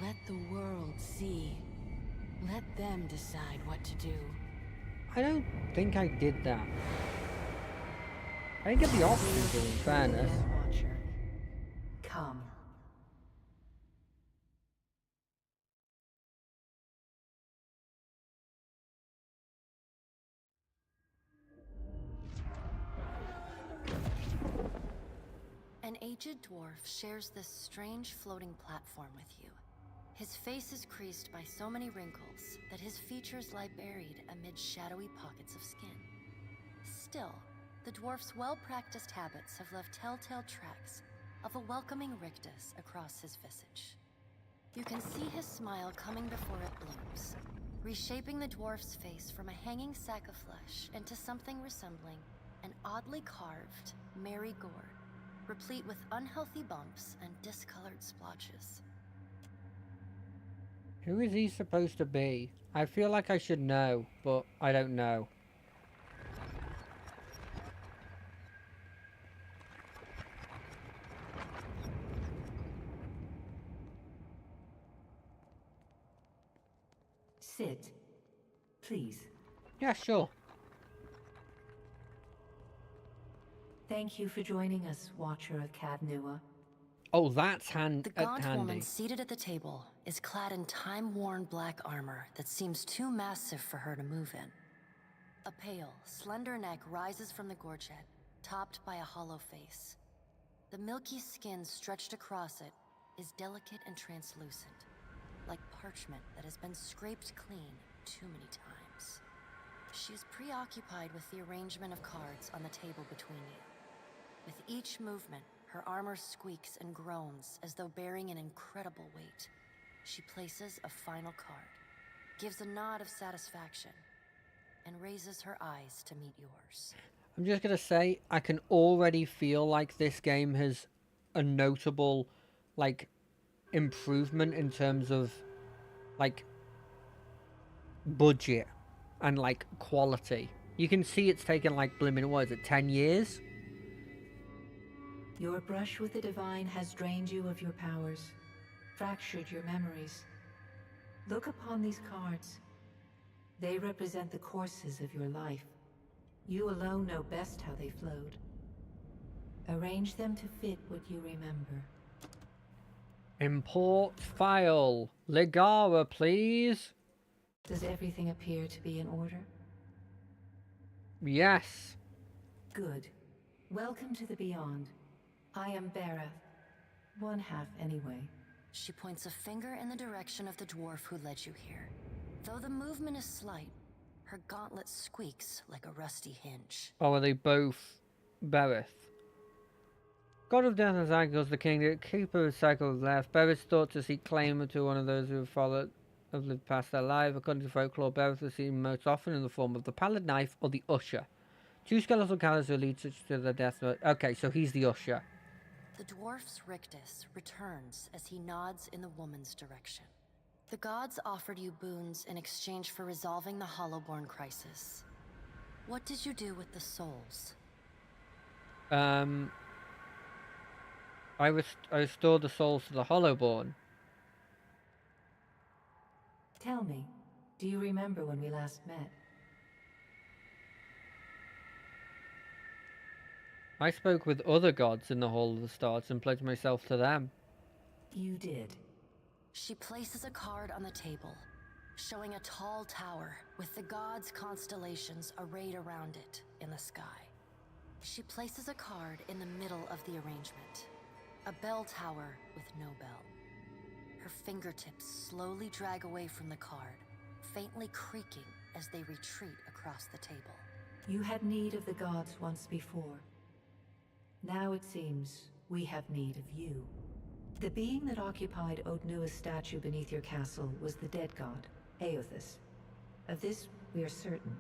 B: Let the world see. Let them decide what to do.
A: I don't think I did that. I didn't get the option to, in fairness.
D: Watcher, come.
B: An aged dwarf shares this strange floating platform with you. His face is creased by so many wrinkles that his features lie buried amid shadowy pockets of skin. Still, the dwarf's well-practiced habits have left telltale tracks of a welcoming rictus across his visage. You can see his smile coming before it blooms, reshaping the dwarf's face from a hanging sack of flesh into something resembling an oddly carved, merry gourd, replete with unhealthy bumps and discolored splotches.
A: Who is he supposed to be? I feel like I should know, but I don't know.
D: Sit, please.
A: Yeah, sure.
D: Thank you for joining us, Watcher of Cadnua.
A: Oh, that's
B: The
A: handy.
B: gaunt woman seated at the table is clad in time-worn black armor that seems too massive for her to move in. A pale, slender neck rises from the gorget, topped by a hollow face. The milky skin stretched across it is delicate and translucent, like parchment that has been scraped clean too many times. She is preoccupied with the arrangement of cards on the table between you. With each movement, her armor squeaks and groans as though bearing an incredible weight. She places a final card, gives a nod of satisfaction, and raises her eyes to meet yours.
A: I'm just gonna say, I can already feel like this game has a notable, like, improvement in terms of, like, budget and, like, quality. You can see it's taken, like, blimmin', what is it, 10 years?
D: Your brush with the divine has drained you of your powers, fractured your memories. Look upon these cards. They represent the courses of your life. You alone know best how they flowed. Arrange them to fit what you remember.
A: Import file. Ligara, please.
D: Does everything appear to be in order?
A: Yes.
D: Good. Welcome to the Beyond. I am Bareth. One half, anyway.
B: She points a finger in the direction of the dwarf who led you here. Though the movement is slight, her gauntlet squeaks like a rusty hinge.
A: Or are they both Bereth? God of Death and Cycles, the king, the keeper of cycles left. Bereth thought to seek claim to one of those who have lived past their life. According to folklore, Bereth was seen most often in the form of the pallid knife or the usher. Two skeletal callers who lead such to their death. Okay, so he's the usher.
B: The dwarf's rictus returns as he nods in the woman's direction. The gods offered you boons in exchange for resolving the Hollowborn crisis. What did you do with the souls?
A: I restored the souls to the Hollowborn.
D: Tell me, do you remember when we last met?
A: I spoke with other gods in the Hall of the Stars and pledged myself to them.
D: You did.
B: She places a card on the table, showing a tall tower with the gods' constellations arrayed around it in the sky. She places a card in the middle of the arrangement, a bell tower with no bell. Her fingertips slowly drag away from the card, faintly creaking as they retreat across the table.
D: You had need of the gods once before. Now it seems we have need of you. The being that occupied Odnua's statue beneath your castle was the dead god, Eothas. Of this we are certain.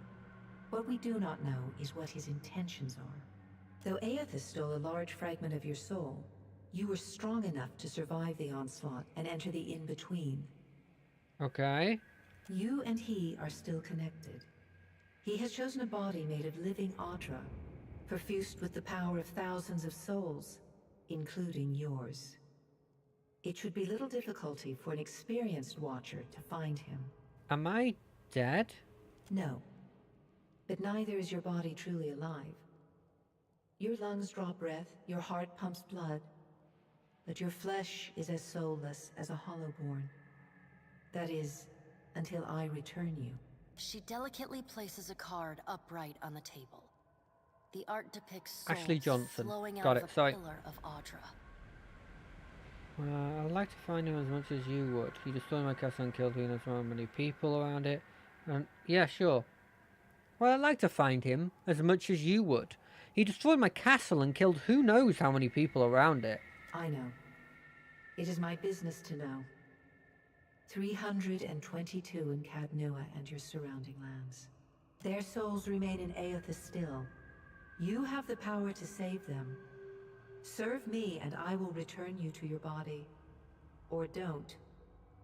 D: What we do not know is what his intentions are. Though Eothas stole a large fragment of your soul, you were strong enough to survive the onslaught and enter the in-between.
A: Okay.
D: You and he are still connected. He has chosen a body made of living Audra, perfused with the power of thousands of souls, including yours. It should be little difficulty for an experienced watcher to find him.
A: Am I dead?
D: No. But neither is your body truly alive. Your lungs draw breath, your heart pumps blood, but your flesh is as soulless as a Hollowborn. That is, until I return you.
B: She delicately places a card upright on the table. The art depicts
A: Ashley
B: souls
A: Johnson.
B: flowing
A: Got
B: out
A: it,
B: of a
A: sorry.
B: pillar of Audra.
A: I'd like to find him as much as you would. He destroyed my castle and killed me, and there's so many people around it. And yeah, sure. Well, I'd like to find him as much as you would. He destroyed my castle and killed who knows how many people around it.
D: I know. It is my business to know. 322 in Cadnua and your surrounding lands. Their souls remain in Eothas still. You have the power to save them. Serve me and I will return you to your body. Or don't,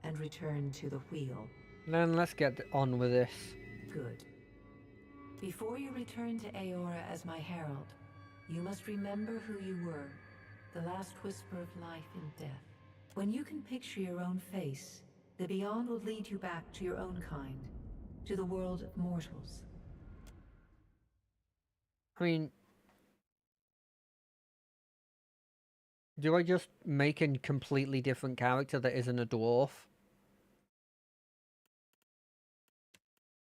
D: and return to the wheel.
A: Then let's get on with this.
D: Good. Before you return to Aora as my herald, you must remember who you were, the last whisper of life in death. When you can picture your own face, the Beyond will lead you back to your own kind, to the world of mortals.
A: I mean, do I just make a completely different character that isn't a dwarf?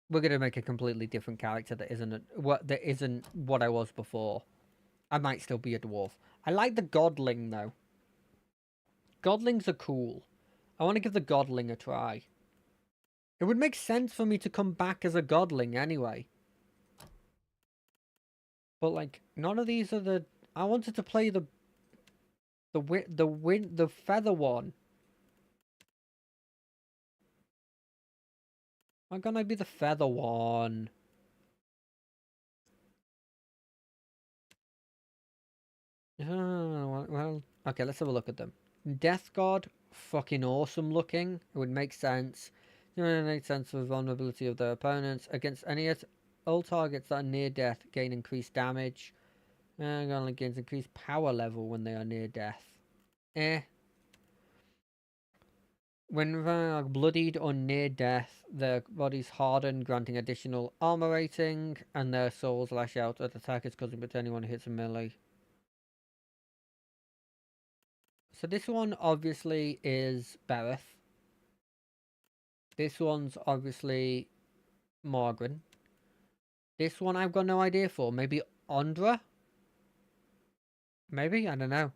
A: We're gonna make a completely different character that isn't what I was before. I might still be a dwarf. I like the godling though. Godlings are cool. I want to give the godling a try. It would make sense for me to come back as a godling anyway. But like, none of these are the. I wanted to play the feather one. Why can't I be the feather one? Well, okay, let's have a look at them. Death God, fucking awesome looking. It would make sense. It would make sense for the vulnerability of their opponents. Against any all targets that are near death gain increased damage. And only gains increased power level when they are near death. When they are bloodied or near death, their bodies harden, granting additional armor rating, and their souls lash out at attackers, causing but anyone who hits a melee. So this one obviously is Bereth. This one's obviously Morgan. This one I've got no idea for. Maybe Ondra? Maybe? I don't know.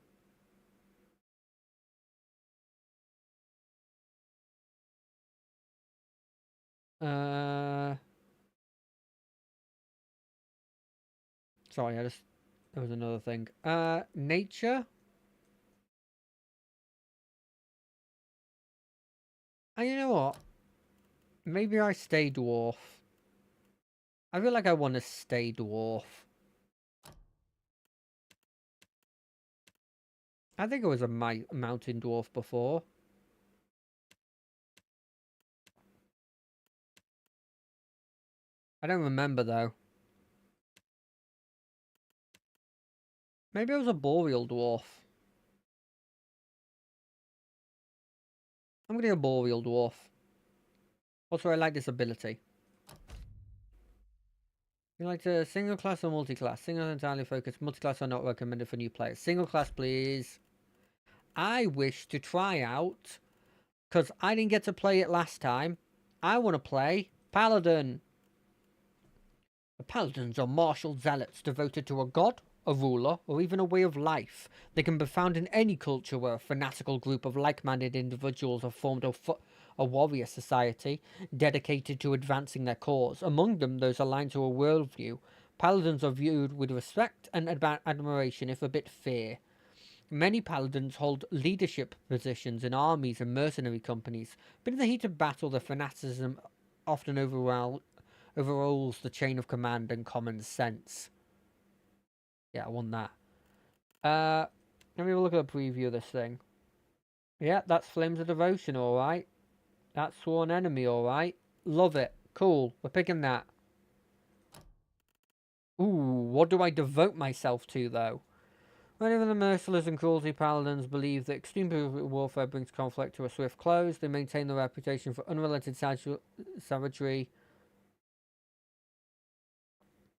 A: Sorry, there was another thing. Nature? And you know what? Maybe I stay dwarf. I feel like I want to stay dwarf. I think I was a mountain dwarf before. I don't remember though. Maybe I was a boreal dwarf. I'm gonna be a boreal dwarf. Also, I like this ability. You like to single class or multi-class? Single entirely focused. Multi-class are not recommended for new players. Single class, please. I wish to try out, because I didn't get to play it last time. I want to play Paladin. The Paladins are martial zealots devoted to a god, a ruler, or even a way of life. They can be found in any culture where a fanatical group of like-minded individuals have formed a warrior society dedicated to advancing their cause. Among them, those aligned to a worldview. Paladins are viewed with respect and admiration, if a bit fear. Many paladins hold leadership positions in armies and mercenary companies, but in the heat of battle, their fanaticism often overrules the chain of command and common sense. Yeah, I want that. Let me have a look at a preview of this thing. Yeah, that's Flames of Devotion, alright. That's Sworn Enemy, alright. Love it. Cool. We're picking that. Ooh, what do I devote myself to, though? Many of the merciless and cruelty paladins believe that extreme warfare brings conflict to a swift close. They maintain their reputation for unrelenting savagery,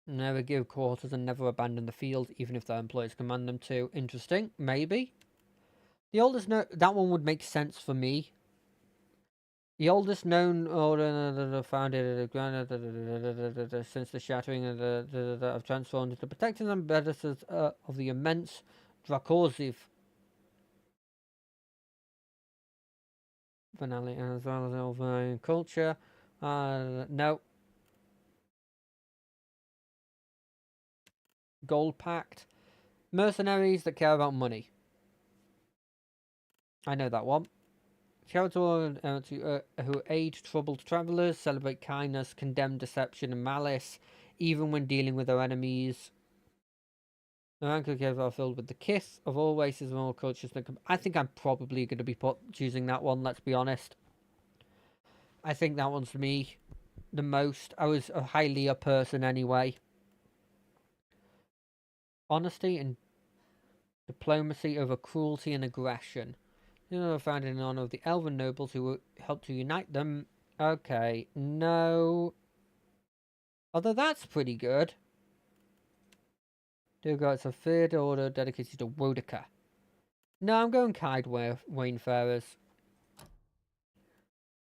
A: never give quarters, and never abandon the field, even if their employers command them to. Interesting. Maybe. The oldest that one would make sense for me. The oldest known order founded since the shattering of transformed into protecting and predecessors of the immense Drakorziv finale, as well as over culture. No. Gold Pact. Mercenaries that care about money. I know that one. Charitable who aid troubled travelers, celebrate kindness, condemn deception and malice, even when dealing with their enemies. The rank of caves are filled with the kiss of all races and all cultures. I think I'm probably going to be choosing that one, let's be honest. I think that one's me the most. I was a highly person anyway. Honesty and diplomacy over cruelty and aggression. You know, found in honor of the elven nobles who helped to unite them. Okay, no. Although that's pretty good. It's a third order dedicated to Wodaka. No, I'm going Kide Waynefarers.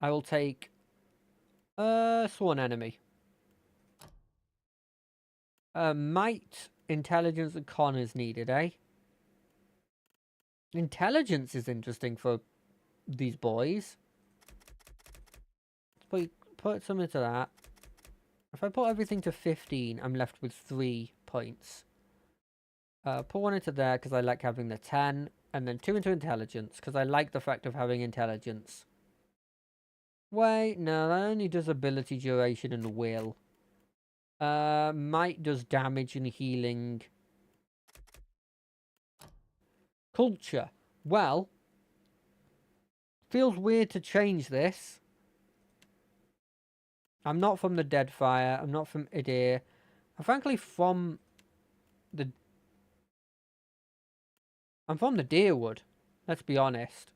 A: I will take Sworn Enemy. Might, intelligence, and con is needed, eh? Intelligence is interesting for these boys. Let's put some into that. If I put everything to 15, I'm left with 3 points. Put 1 into there because I like having the 10. And then 2 into intelligence because I like the fact of having intelligence. Wait, no, that only does ability, duration, and will. Might does damage and healing. Culture. Well, feels weird to change this. I'm not from the Deadfire. I'm not from Idir. I'm frankly from the... I'm from the Deerwood. Let's be honest.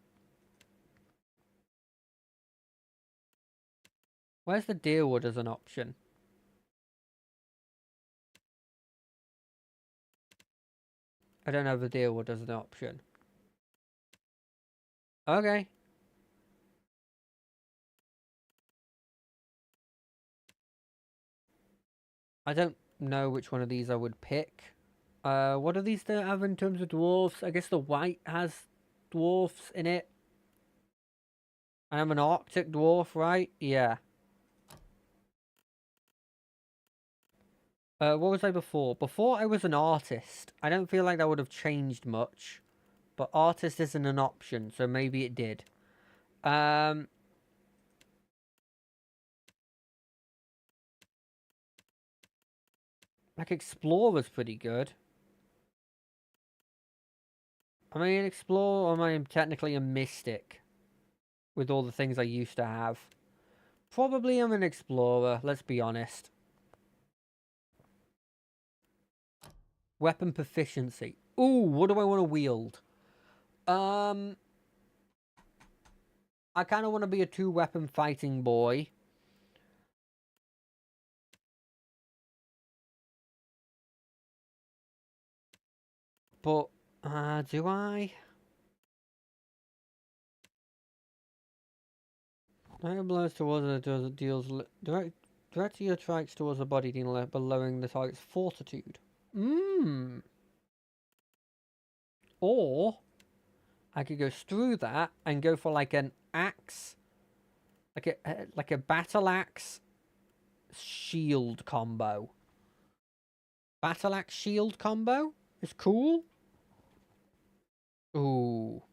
A: Where's the Deerwood as an option? I don't have the Deerwood as an option. Okay. I don't know which one of these I would pick. What do these have in terms of dwarves? I guess the white has dwarfs in it. And I'm an Arctic dwarf, right? Yeah. What was I before? Before I was an artist. I don't feel like that would have changed much. But artist isn't an option, so maybe it did. Like, explorer's pretty good. Am I an explorer or am I technically a mystic? With all the things I used to have. Probably I'm an explorer, let's be honest. Weapon proficiency. Ooh, what do I want to wield? I kind of want to be a 2-weapon fighting boy. But, do I? Direct blows towards it deals... Direct your strikes towards the body, dealing lowering the target's fortitude. Or, I could go through that and go for like an axe. Like a battle axe shield combo. Battle axe shield combo is cool. Ooh.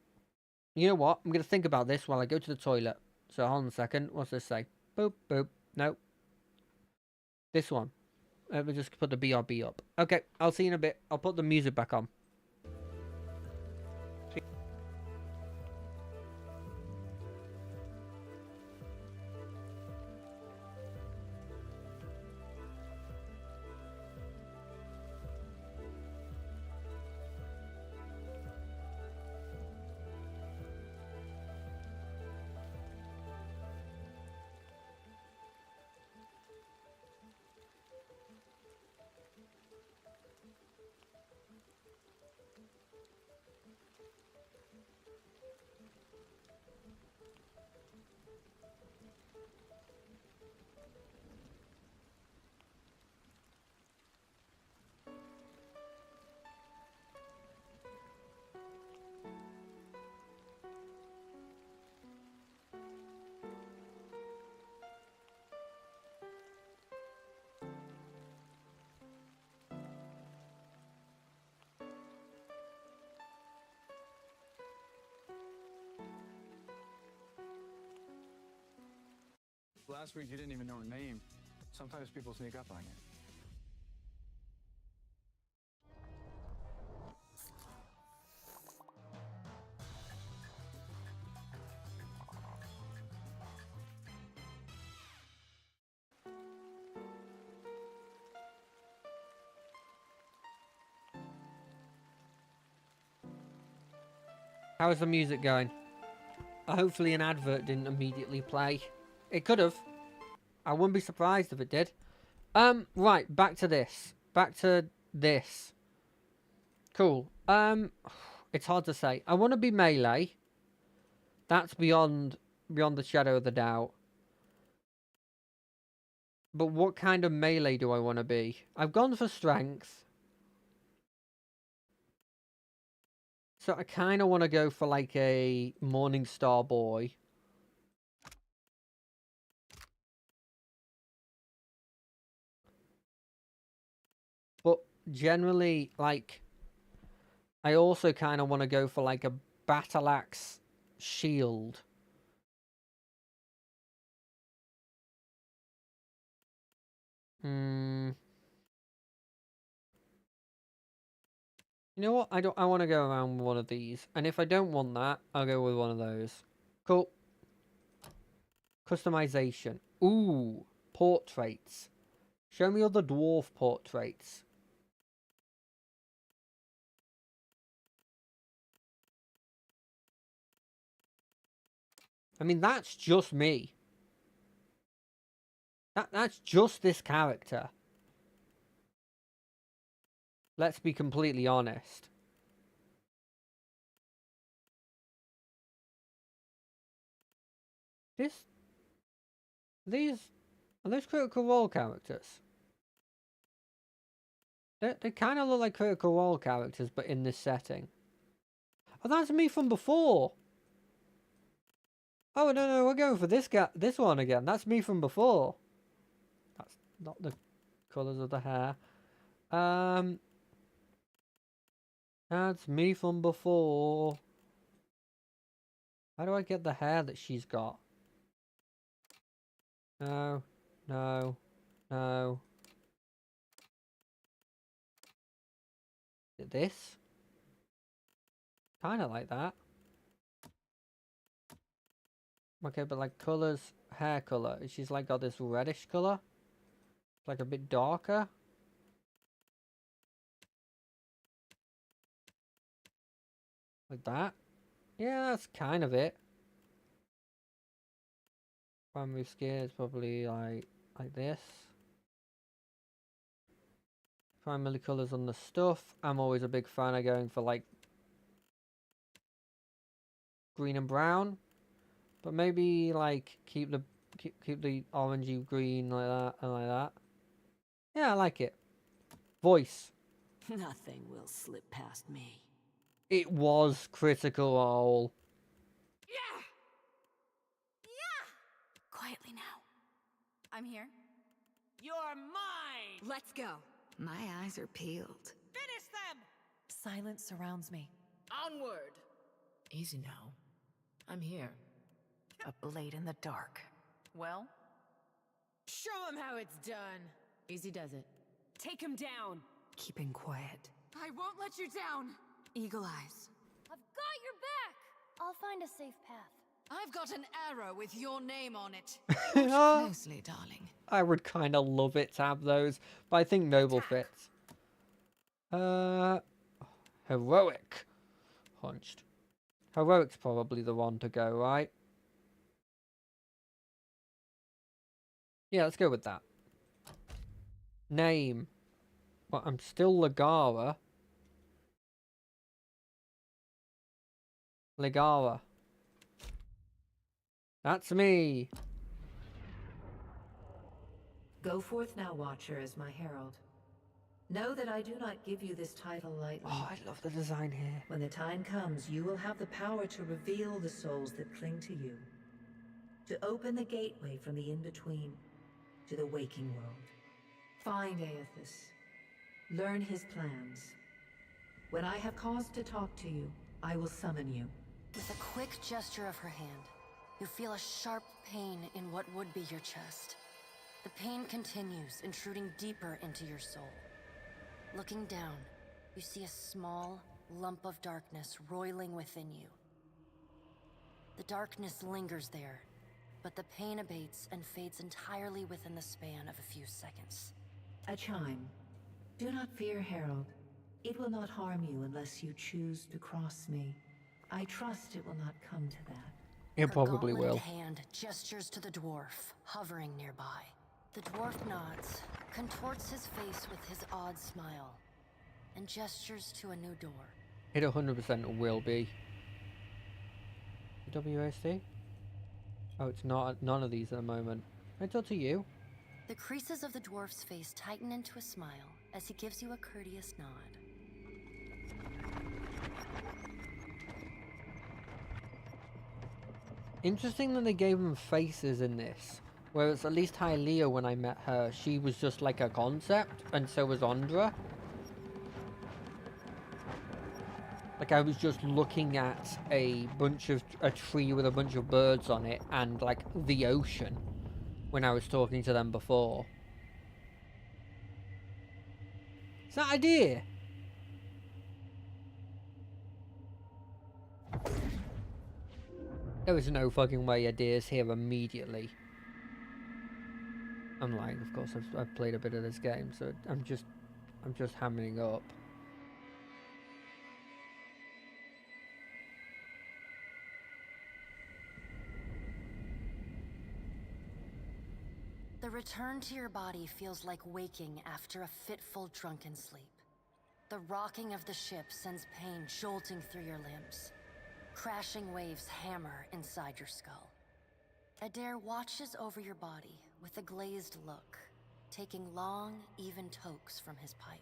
A: You know what? I'm going to think about this while I go to the toilet. So hold on a second. What's this say? Boop, boop. Nope. This one. Let me just put the BRB up. Okay, I'll see you in a bit. I'll put the music back on.
I: Last week you didn't even know her name. Sometimes people sneak up on you.
A: How's the music going? Hopefully an advert didn't immediately play. It could have. I wouldn't be surprised if it did. Right, back to this. Back to this. Cool. It's hard to say. I want to be melee. That's beyond the shadow of the doubt. But what kind of melee do I want to be? I've gone for strength. So I kind of want to go for like a Morningstar boy. But generally, like, I also kind of want to go for like a battle axe shield. You know what? I want to go around with one of these. And if I don't want that, I'll go with one of those. Cool. Customization. Ooh. Portraits. Show me other dwarf portraits. I mean, that's just me. That's just this character. Let's be completely honest. Are those Critical Role characters? They kind of look like Critical Role characters, but in this setting. Oh, that's me from before. Oh no, we're going for this one again. That's me from before. That's not the colours of the hair. That's me from before. How do I get the hair that she's got? No. This? Kind of like that. Okay, but like colours, hair colour. She's like got this reddish colour. Like a bit darker. Like that. Yeah, that's kind of it. Primary skin is probably like this. Primary colours on the stuff. I'm always a big fan of going for like green and brown. But maybe like keep the orangey green like that and like that. Yeah, I like it. Voice.
J: Nothing will slip past me.
A: It was Critical Role.
J: Yeah! Quietly now. I'm here.
G: You're mine!
J: Let's go. My eyes are peeled.
G: Finish them!
B: Silence surrounds me.
G: Onward!
J: Easy now. I'm here. A blade in the dark.
G: Well? Show him how it's done.
J: Easy does it.
G: Take him down.
J: Keeping quiet.
G: I won't let you down.
J: Eagle eyes.
B: I've got your back! I'll find a safe path.
J: I've got an arrow with your name on it.
A: Oh,
J: Closely, darling.
A: I would kind of love it to have those, but I think Noble fits. Heroic. Hunched. Heroic's probably the one to go, right? Yeah, let's go with that. Name. Well, I'm still Ligara. Ligara. That's me.
D: Go forth now, Watcher, as my herald. Know that I do not give you this title lightly.
A: Oh, I love the design here.
D: When the time comes, you will have the power to reveal the souls that cling to you. To open the gateway from the in-between to the waking world. Find Aethys. Learn his plans. When I have cause to talk to you, I will summon you.
B: With a quick gesture of her hand, you feel a sharp pain in what would be your chest. The pain continues, intruding deeper into your soul. Looking down, you see a small lump of darkness roiling within you. The darkness lingers there, but the pain abates and fades entirely within the span of a few seconds.
D: A chime. Do not fear, Herald. It will not harm you unless you choose to cross me. I trust it will not come to that.
A: It probably
B: Her
A: will.
B: gauntleted hand gestures to the dwarf, hovering nearby. The dwarf nods, contorts his face with his odd smile, and gestures to a new door.
A: It 100% will be. WASD? Oh, it's not. None of these at the moment. It's up to you.
B: The creases of the dwarf's face tighten into a smile as he gives you a courteous nod.
A: Interesting that they gave them faces in this. Whereas at least Hylia, when I met her, she was just like a concept, and so was Ondra. Like I was just looking at a tree with a bunch of birds on it, and like the ocean, when I was talking to them before. Is that idea? There is no fucking way Adir's here immediately. I'm lying, of course. I've played a bit of this game, so I'm just hammering up.
B: The return to your body feels like waking after a fitful drunken sleep. The rocking of the ship sends pain jolting through your limbs. Crashing waves hammer inside your skull. Adir watches over your body with a glazed look, taking long, even tokes from his pipe.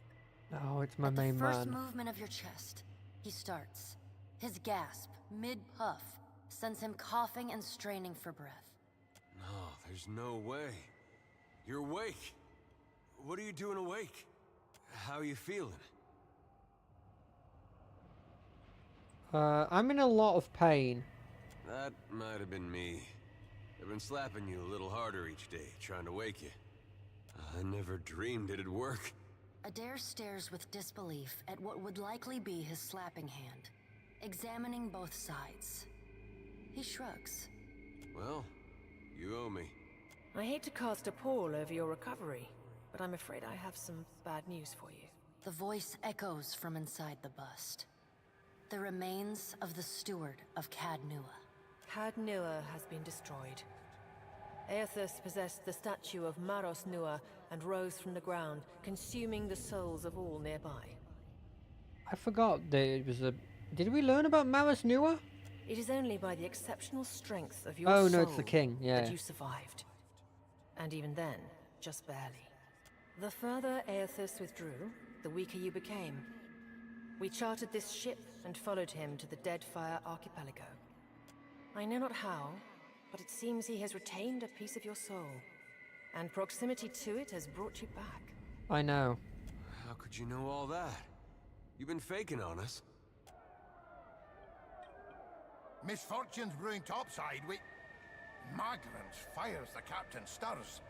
A: Oh, it's my
B: At the
A: main
B: first
A: man.
B: movement of your chest, he starts. His gasp, mid-puff, sends him coughing and straining for breath.
C: No, there's no way. You're awake. What are you doing awake? How are you feeling?
A: I'm in a lot of pain.
C: That might have been me. I've been slapping you a little harder each day, trying to wake you. I never dreamed it'd work.
B: Adair stares with disbelief at what would likely be his slapping hand, examining both sides. He shrugs.
C: Well, you owe me.
J: I hate to cast a pall over your recovery, but I'm afraid I have some bad news for you.
B: The voice echoes from inside the bust. The remains of the steward of Cad Nua.
J: Cad Nua has been destroyed. Aethys possessed the statue of Maros Nua and rose from the ground, consuming the souls of all nearby.
A: I forgot that it was a... Did we learn about Maris Nua?
J: It is only by the exceptional strength of your
A: Oh,
J: soul
A: no, it's the king, yeah.
J: that you survived. And even then, just barely. The further Aethys withdrew, the weaker you became. We chartered this ship and followed him to the Deadfire Archipelago. I know not how, but it seems he has retained a piece of your soul, and proximity to it has brought you back.
A: I know.
C: How could you know all that? You've been faking on us.
F: Misfortunes brewing topside. Magrant fires, the captain stirs.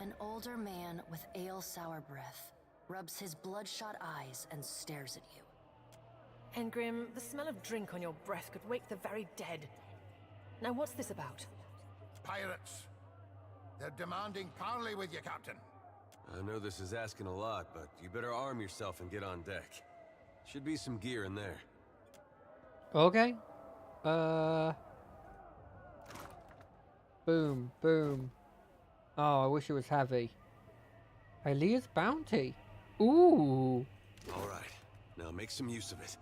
B: An older man with ale-sour breath rubs his bloodshot eyes and stares at you.
J: Engrim, the smell of drink on your breath could wake the very dead. Now what's this about?
F: Pirates. They're demanding parley with you, Captain.
C: I know this is asking a lot, but you better arm yourself and get on deck. Should be some gear in there.
A: Okay. Boom, boom. Oh, I wish it was heavy. Alea's bounty. Ooh.
C: All right. Now make some use of it.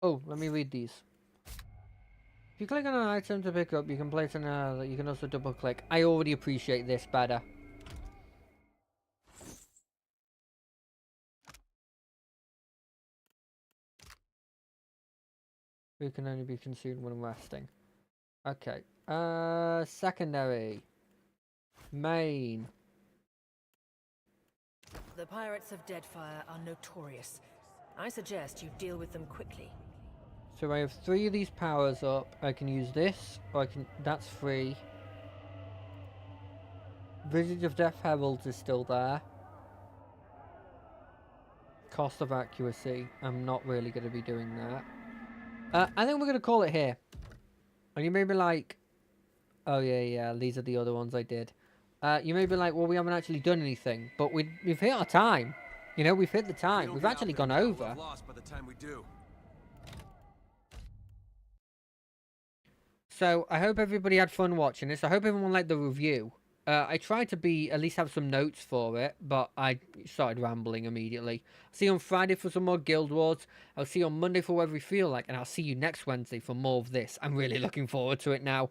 A: Oh, let me read these. If you click on an item to pick up, you can place an you can also double click. I already appreciate this better. Food can only be consumed when resting. Okay. Secondary. Main.
J: The pirates of Deadfire are notorious. I suggest you deal with them quickly.
A: So I have 3 of these powers up. I can use this, or I can... That's free. Visage of Death Heralds is still there. Cost of accuracy. I'm not really going to be doing that. I think we're going to call it here. And you may be like... Oh yeah, these are the other ones I did. You may be like, well, we haven't actually done anything. But we've hit our time. You know, we've hit the time. We've actually gone over.
C: Lost by the time we do.
A: So, I hope everybody had fun watching this. I hope everyone liked the review. I tried to at least have some notes for it, but I started rambling immediately. I'll see you on Friday for some more Guild Wars. I'll see you on Monday for whatever we feel like, and I'll see you next Wednesday for more of this. I'm really looking forward to it now.